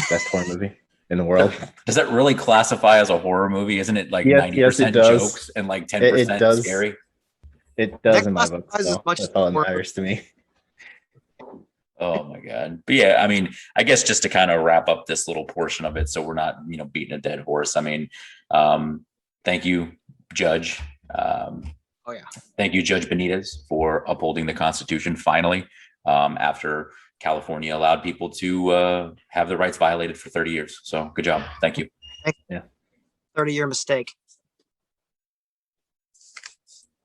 best horror movie in the world. Does that really classify as a horror movie? Isn't it like 90% jokes and like 10% scary? It does in my book. So that's all that matters to me. Oh my God. But yeah, I mean, I guess just to kind of wrap up this little portion of it, so we're not, beating a dead horse. I mean, thank you, Judge. Thank you, Judge Benitez, for upholding the Constitution finally, after California allowed people to have their rights violated for 30 years. So good job. Thank you. Yeah. 30-year mistake.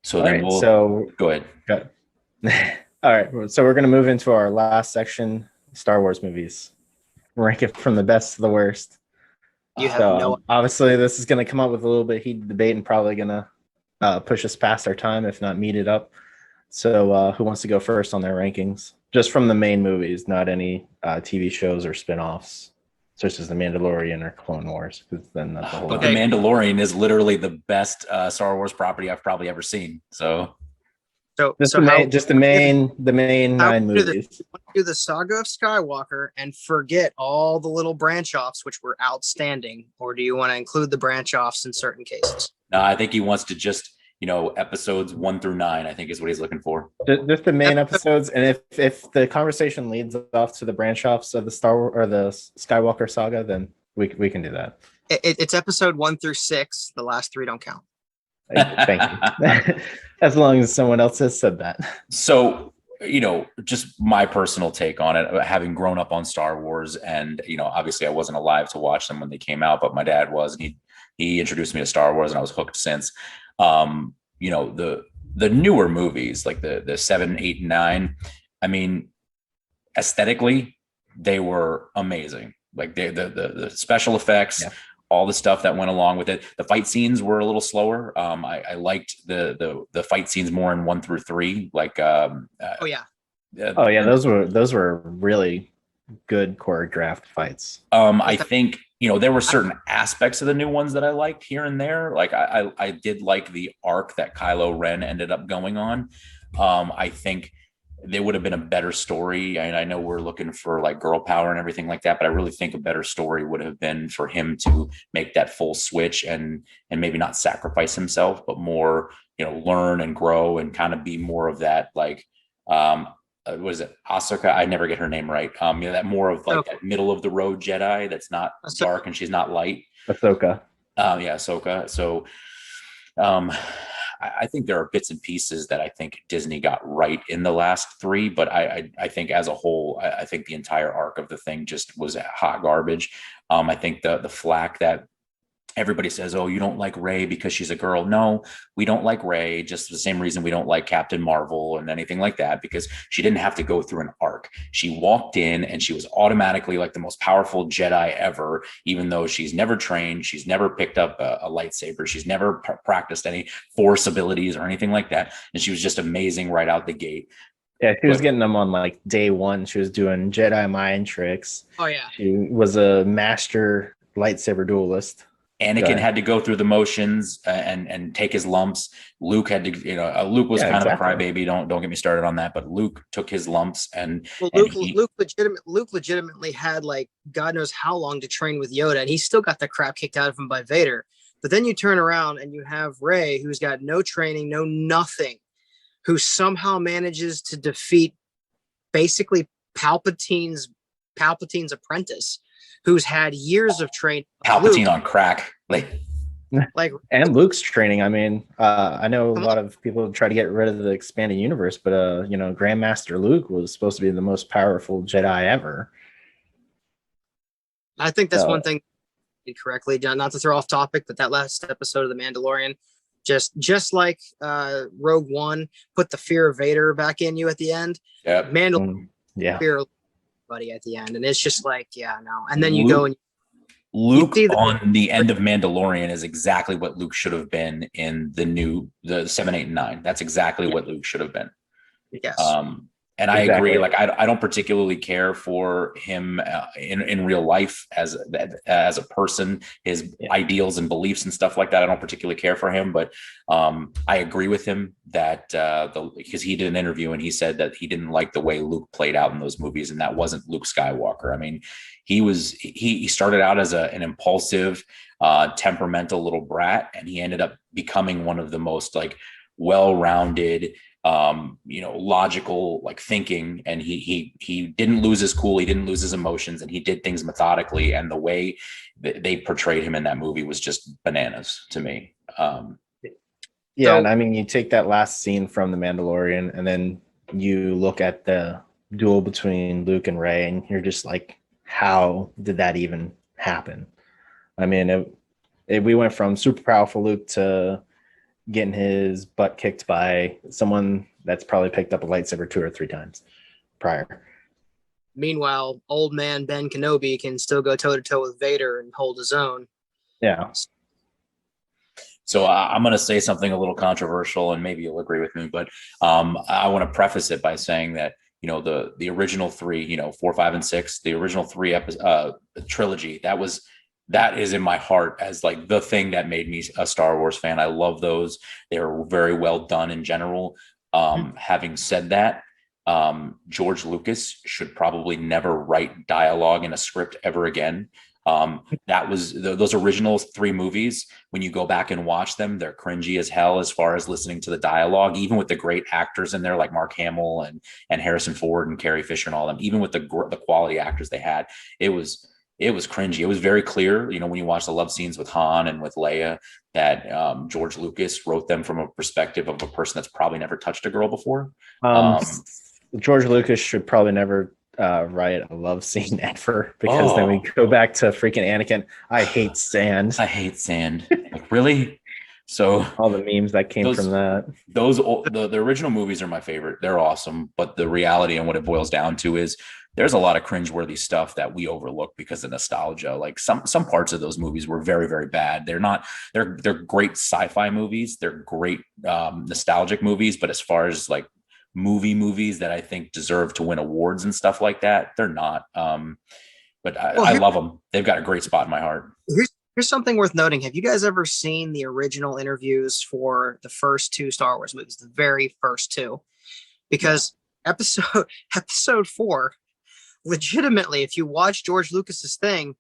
So then go ahead. All right. So we're going to move into our last section, Star Wars movies. Rank it from the best to the worst. Obviously, this is going to come up with a little bit of heated debate and probably going to push us past our time, if not meet it up. So who wants to go first on their rankings? Just from the main movies, not any TV shows or spin-offs, such as The Mandalorian or Clone Wars, because then that's a whole But lot. The Mandalorian is literally the best Star Wars property I've probably ever seen. So Just the main 9 movies. Do the Saga of Skywalker and forget all the little branch offs, which were outstanding, or do you want to include the branch offs in certain cases? No, I think he wants to just, episodes 1 through 9, I think is what he's looking for. Just the main episodes, and if the conversation leads off to the branch offs of the Star Wars or the Skywalker saga, then we can do that. It's episode 1 through 6. The last 3 don't count. Thank you. As long as someone else has said that. So, just my personal take on it, having grown up on Star Wars, and obviously I wasn't alive to watch them when they came out, but my dad was, and he introduced me to Star Wars, and I was hooked since. The newer movies, like the 7, 8, and 9, I mean, aesthetically, they were amazing. Like the special effects, all the stuff that went along with it. The fight scenes were a little slower. I liked the fight scenes more in 1 through 3. Like, those were really good choreographed fights. I think there were certain aspects of the new ones that I liked here and there. Like I did like the arc that Kylo Ren ended up going on. I think there would have been a better story. And I know we're looking for like girl power and everything like that, but I really think a better story would have been for him to make that full switch and maybe not sacrifice himself, but more, learn and grow and kind of be more of that, like, what is it? Ahsoka? I never get her name right. That more of like that middle of the road Jedi that's not dark and she's not light. Ahsoka. Ahsoka. So, I think there are bits and pieces that I think Disney got right in the last 3, but I think as a whole, I think the entire arc of the thing just was hot garbage. I think the flack that everybody says, oh, you don't like Rey because she's a girl. No, we don't like Rey, just the same reason we don't like Captain Marvel and anything like that, because she didn't have to go through an arc. She walked in and she was automatically like the most powerful Jedi ever, even though she's never trained. She's never picked up a lightsaber. She's never practiced any force abilities or anything like that. And she was just amazing right out the gate. Yeah, she was getting them on like day 1. She was doing Jedi mind tricks. Oh, yeah. She was a master lightsaber duelist. Anakin had to go through the motions and take his lumps. Luke had to, Luke was kind of a crybaby. Don't get me started on that. But Luke took his lumps Luke legitimately had like God knows how long to train with Yoda, and he still got the crap kicked out of him by Vader. But then you turn around and you have Rey, who's got no training, no nothing, who somehow manages to defeat basically Palpatine's apprentice, who's had years of training. Palpatine on crack. Like and Luke's training. I mean, I know a lot of people try to get rid of the expanded universe, but Grandmaster Luke was supposed to be the most powerful Jedi ever. I think that's one thing correctly, John, not to throw off topic, but that last episode of The Mandalorian, just like Rogue One put the fear of Vader back in you at the end. Yeah. Mandalorian fear buddy at the end, and it's just like and then you go and Luke on the end of Mandalorian is exactly what Luke should have been in the 7, 8, and 9. That's exactly what Luke should have been. Yes. And I agree. Like I don't particularly care for him in real life as a person, his ideals and beliefs and stuff like that. I don't particularly care for him, but I agree with him that because he did an interview and he said that he didn't like the way Luke played out in those movies, and that wasn't Luke Skywalker. I mean, he started out as an impulsive, temperamental little brat, and he ended up becoming one of the most like well-rounded, logical, like thinking, and he didn't lose his cool, he didn't lose his emotions, and he did things methodically, and the way they portrayed him in that movie was just bananas to me. And I mean, you take that last scene from The Mandalorian and then you look at the duel between Luke and Rey, and you're just like, how did that even happen? I mean, we went from super powerful Luke to getting his butt kicked by someone that's probably picked up a lightsaber 2 or 3 times prior. Meanwhile, old man Ben Kenobi can still go toe to toe with Vader and hold his own. Yeah. So I'm going to say something a little controversial, and maybe you'll agree with me, but I want to preface it by saying that the original three, 4, 5, and 6, the original three trilogy, that is in my heart as like the thing that made me a Star Wars fan. I love those. They're very well done in general. Having said that, George Lucas should probably never write dialogue in a script ever again. That was those original 3 movies. When you go back and watch them, they're cringy as hell as far as listening to the dialogue, even with the great actors in there like Mark Hamill and Harrison Ford and Carrie Fisher and all them. Even with the quality actors they had, it was cringy. It was very clear, when you watch the love scenes with Han and with Leia, that George Lucas wrote them from a perspective of a person that's probably never touched a girl before. George Lucas should probably never write a love scene ever, because then we go back to freaking Anakin. I hate sand. Like, really? So all the memes that came from that. The original movies are my favorite. They're awesome, but the reality and what it boils down to is there's a lot of cringeworthy stuff that we overlook because of nostalgia. Like some parts of those movies were very, very bad. They're great sci-fi movies. They're great nostalgic movies, but as far as like movies that I think deserve to win awards and stuff like that, they're not. But I love them. They've got a great spot in my heart. Here's something worth noting. Have you guys ever seen the original interviews for the first 2 Star Wars movies, the very first 2? Because episode 4, legitimately, if you watch George Lucas's thing,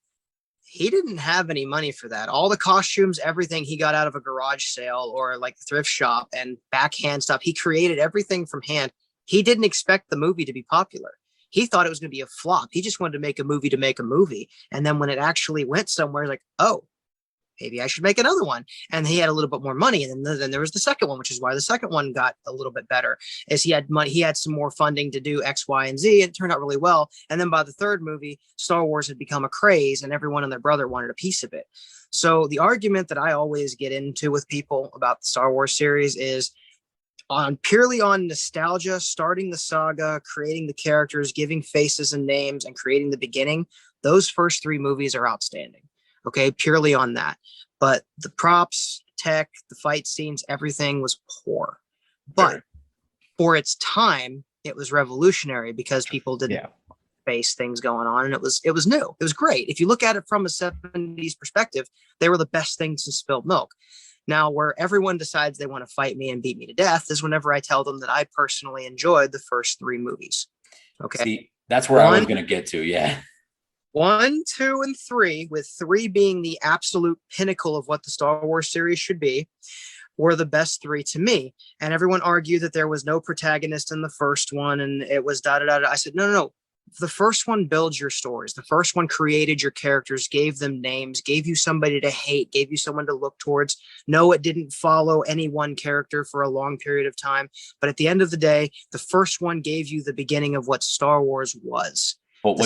he didn't have any money for that. All the costumes, everything he got out of a garage sale or like the thrift shop and backhand stuff. He created everything from hand. He didn't expect the movie to be popular. He thought it was going to be a flop. He just wanted to make a movie. And then when it actually went somewhere, like, oh, maybe I should make another one. And he had a little bit more money. And then there was the second one, which is why the second one got a little bit better, is he had money. He had some more funding to do X, Y, and Z. And it turned out really well. And then by the third movie, Star Wars had become a craze and everyone and their brother wanted a piece of it. So the argument that I always get into with people about the Star Wars series is purely on nostalgia, starting the saga, creating the characters, giving faces and names, and creating the beginning. Those first 3 movies are outstanding. Okay, purely on that. But the props, tech, the fight scenes, everything was poor. But for its time, it was revolutionary because people didn't face things going on, and it was new. It was great. If you look at it from a 70s perspective, they were the best thing since spilled milk. Now, where everyone decides they want to fight me and beat me to death is whenever I tell them that I personally enjoyed the first 3 movies. Okay, see, that's where I was going to get to. Yeah. 1, 2, and 3, with 3 being the absolute pinnacle of what the Star Wars series should be, were the best 3 to me. And everyone argued that there was no protagonist in the first one, and it was da-da-da-da. I said, no. The first one builds your stories. The first one created your characters, gave them names, gave you somebody to hate, gave you someone to look towards. No, it didn't follow any one character for a long period of time. But at the end of the day, the first one gave you the beginning of what Star Wars was. But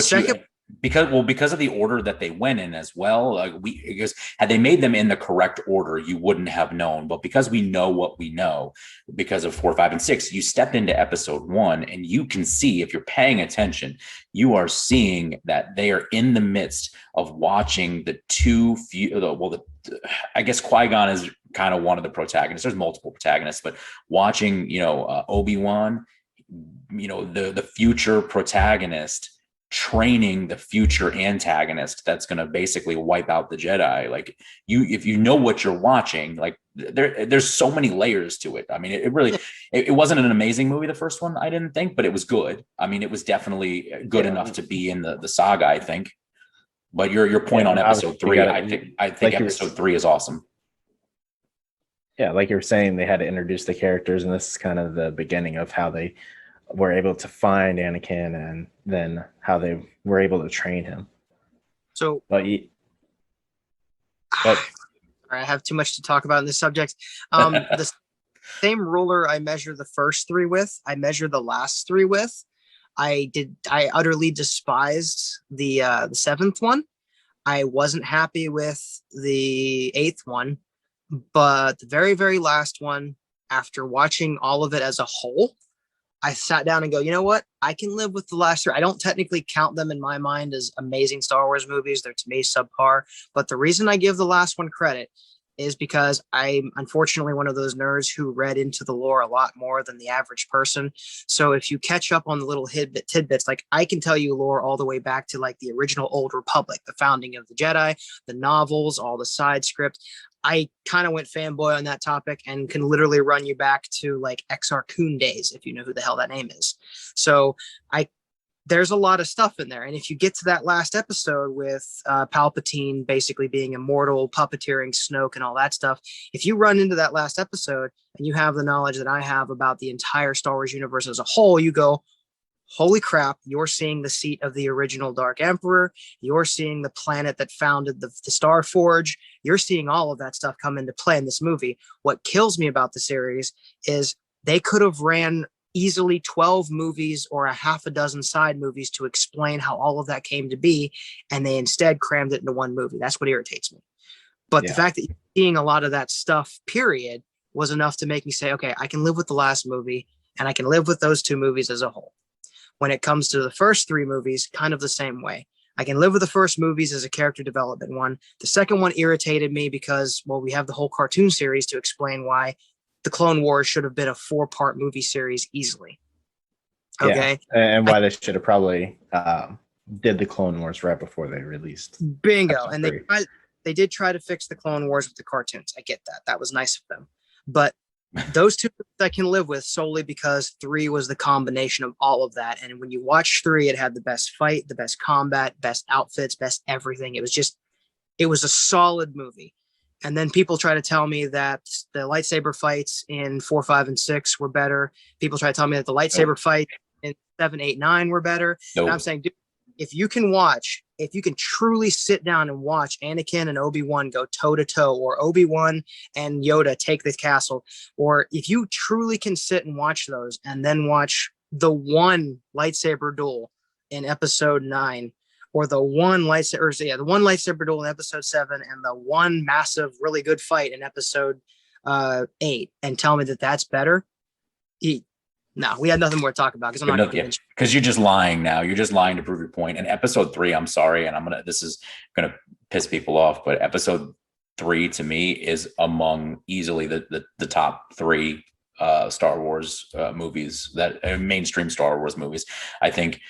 because of the order that they went in as well, because had they made them in the correct order, you wouldn't have known. But because we know what we know, because of 4, 5, and 6, you step into episode 1 and you can see, if you're paying attention, you are seeing that they are in the midst of watching the I guess Qui-Gon is kind of one of the protagonists. There's multiple protagonists, but watching, Obi-Wan, the future protagonist training the future antagonist that's going to basically wipe out the Jedi. Like, if you know what you're watching, like there's so many layers to it. I mean, it wasn't an amazing movie, the first one, I didn't think, but it was good. I mean, it was definitely good enough to be in the saga, I think. But your point on episode 3, I think like episode 3 is awesome. Yeah, like you were saying, they had to introduce the characters, and this is kind of the beginning of how they were able to find Anakin, and then how they were able to train him. So, I have too much to talk about in this subject. The same ruler I measure the first 3 with, I measure the last 3 with. I utterly despised the 7th one. I wasn't happy with the 8th one, but the very, very last one, after watching all of it as a whole, I sat down and go, you know what? I can live with the last 3. I don't technically count them in my mind as amazing Star Wars movies. They're, to me, subpar. But the reason I give the last one credit is because I'm unfortunately one of those nerds who read into the lore a lot more than the average person. So if you catch up on the little tidbits, like I can tell you lore all the way back to like the original Old Republic, the founding of the Jedi, the novels, all the side script. I kind of went fanboy on that topic and can literally run you back to like Exar Kun days, if you know who the hell that name is. So there's a lot of stuff in there. And if you get to that last episode with Palpatine basically being immortal, puppeteering Snoke and all that stuff, if you run into that last episode and you have the knowledge that I have about the entire Star Wars universe as a whole, you go, holy crap, you're seeing the seat of the original Dark Emperor. You're seeing the planet that founded the Star Forge. You're seeing all of that stuff come into play in this movie. What kills me about the series is they could have ran easily 12 movies or a half a dozen side movies to explain how all of that came to be, and they instead crammed it into one movie. That's what irritates me. But the fact that you're seeing a lot of that stuff, period, was enough to make me say, okay, I can live with the last movie, and I can live with those two movies as a whole. When it comes to the first three movies, kind of the same way. I can live with the first movies as a character development one. The second one irritated me because, well, we have the whole cartoon series to explain why the Clone Wars should have been a 4-part movie series easily. Okay. Yeah. And why they should have probably did the Clone Wars right before they released. Bingo. And they did try to fix the Clone Wars with the cartoons. I get that. That was nice of them. But those two I can live with solely because 3 was the combination of all of that. And when you watch 3, it had the best fight, the best combat, best outfits, best everything. It was a solid movie. And then people try to tell me that the lightsaber fights in 4, 5, and 6 were better. People try to tell me that the lightsaber fight in 7, 8, 9 were better. And I'm saying, dude, if you can truly sit down and watch Anakin and Obi-Wan go toe to toe, or Obi-Wan and Yoda take the castle, or if you truly can sit and watch those and then watch the one lightsaber duel in episode 9, or the one lightsaber duel in episode 7, and the one massive, really good fight in episode 8, and tell me that that's better. No, we had nothing more to talk about because I'm not going to. Because you're just lying now. You're just lying to prove your point. And episode 3, I'm sorry, and this is gonna piss people off, but episode 3 to me is among easily the top 3 Star Wars movies, that mainstream Star Wars movies. I think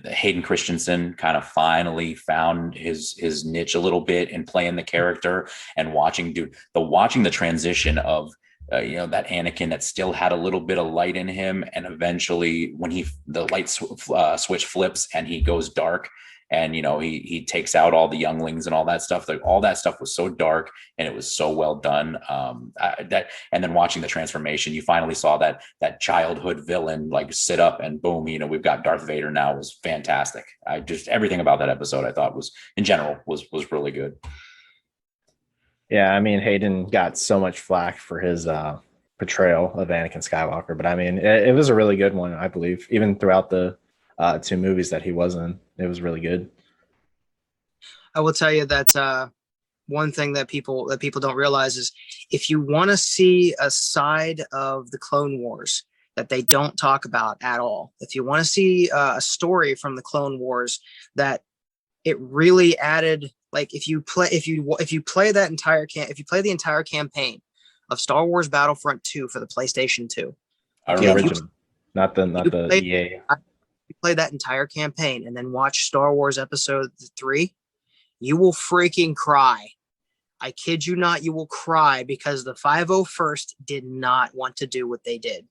Hayden Christensen kind of finally found his niche a little bit in playing the character, and watching the transition of that Anakin that still had a little bit of light in him, and eventually when the light switch flips and he goes dark, and he takes out all the younglings and all that stuff. All that stuff was so dark, and it was so well done. And then watching the transformation, you finally saw that childhood villain like sit up, and boom, we've got Darth Vader now. Was fantastic. Everything about that episode I thought was in general was really good. Yeah, I mean, Hayden got so much flack for his portrayal of Anakin Skywalker, but I mean, it was a really good one, I believe. Even throughout the 2 movies that he was in, it was really good. I will tell you that one thing that people don't realize is, if you want to see a side of the Clone Wars that they don't talk about at all, if you want to see a story from the Clone Wars that it really added. Like if you play the entire campaign of Star Wars Battlefront 2 for the PlayStation 2, original, not the EA. You play that entire campaign and then watch Star Wars Episode 3, you will freaking cry. I kid you not, you will cry, because the 501st did not want to do what they did.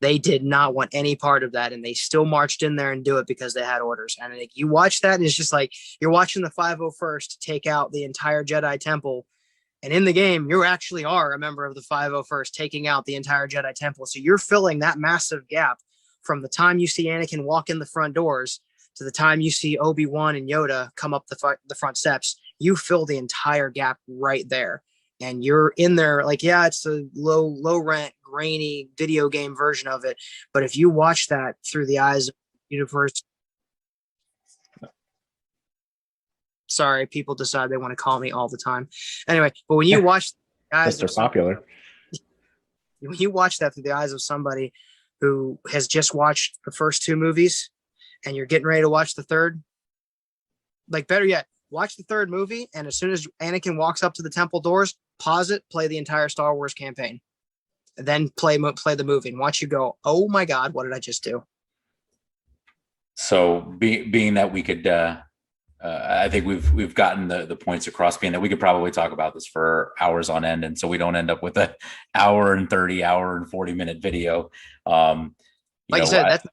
They did not want any part of that, and they still marched in there and do it because they had orders. And like, you watch that, and it's just like you're watching the 501st take out the entire Jedi Temple, and in the game, you actually are a member of the 501st taking out the entire Jedi Temple. So you're filling that massive gap from the time you see Anakin walk in the front doors to the time you see Obi-Wan and Yoda come up the front steps. You fill the entire gap right there. And you're in there like, yeah, it's a low rent, grainy video game version of it. But if you watch that through the eyes of the universe, sorry, people decide they want to call me all the time. Anyway, but when you watch guys, Mr. Popular, when you watch that through the eyes of somebody who has just watched the first 2 movies and you're getting ready to watch the third, like, better yet, watch the third movie, and as soon as Anakin walks up to the temple doors, pause it, play the entire Star Wars campaign, and then play the movie, and watch you go, oh my God, what did I just do? So being that we could, I think we've gotten the points across, being that we could probably talk about this for hours on end, and so we don't end up with an hour and 40-minute video. Like you said, that's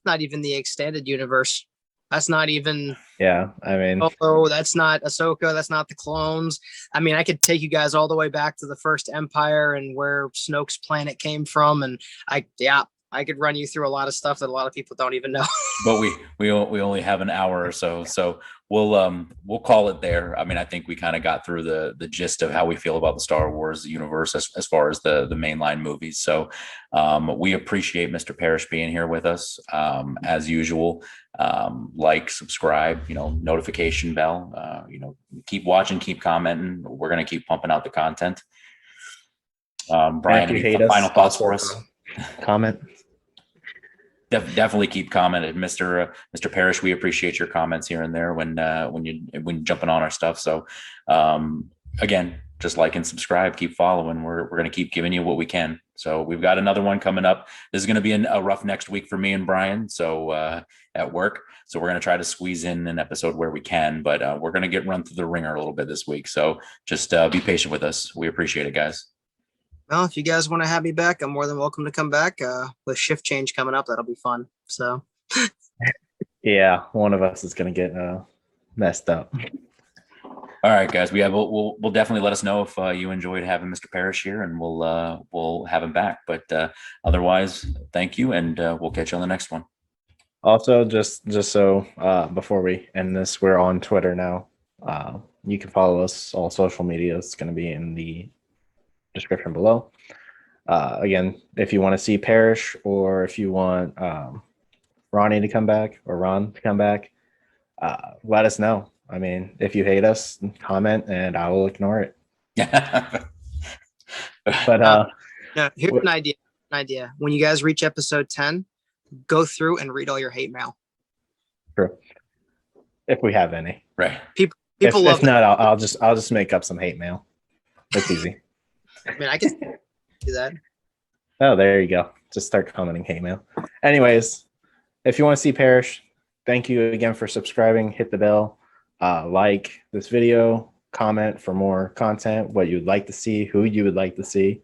not even the extended universe. That's not even. Yeah, I mean, oh, that's not Ahsoka. That's not the clones. I mean, I could take you guys all the way back to the first Empire and where Snoke's planet came from, and I could run you through a lot of stuff that a lot of people don't even know. But we only have an hour or so we'll call it there. I mean, I think we kind of got through the gist of how we feel about the Star Wars universe as far as the mainline movies. So we appreciate Mr. Parrish being here with us as usual. Like, subscribe, notification bell, keep watching, keep commenting. We're going to keep pumping out the content. Brian, any final thoughts for us? Comment. Definitely keep commenting, Mr. Parrish. We appreciate your comments here and there when you're jumping on our stuff. So again, just like and subscribe, keep following. We're going to keep giving you what we can. So we've got another one coming up. This is going to be a rough next week for me and Brian. So at work. So we're going to try to squeeze in an episode where we can, but we're going to get run through the ringer a little bit this week. So just be patient with us. We appreciate it, guys. Well, if you guys want to have me back, I'm more than welcome to come back. With shift change coming up, that'll be fun. So, yeah, one of us is going to get messed up. All right, guys. We'll definitely let us know if you enjoyed having Mr. Parrish here, and we'll have him back. But otherwise, thank you, and we'll catch you on the next one. Also, just so before we end this, we're on Twitter now. You can follow us all social media. It's going to be in the description below. Again, if you want to see Parrish, or if you want Ronnie to come back, or Ron to come back, let us know. I mean, if you hate us, comment and I will ignore it. But here's an idea. When you guys reach episode 10, go through and read all your hate mail. True. If we have any. Right. People if not, I'll just make up some hate mail. It's easy. I mean, I can do that. Oh, there you go. Just start commenting hate mail. Anyways, if you want to see Parrish, thank you again for subscribing. Hit the bell. Like this video. Comment for more content. What you'd like to see. Who you would like to see.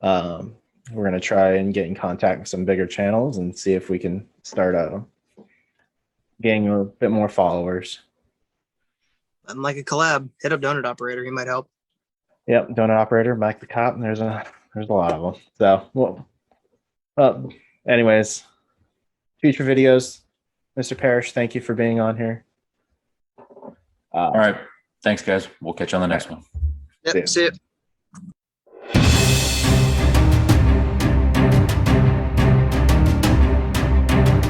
We're going to try and get in contact with some bigger channels and see if we can start getting a bit more followers. And like a collab. Hit up Donut Operator. He might help. Yep, Donut Operator, Mike the Cop. There's a lot of them. So, well, anyways, future videos. Mr. Parrish, thank you for being on here. All right. Thanks, guys. We'll catch you on the next one. Yep, see it.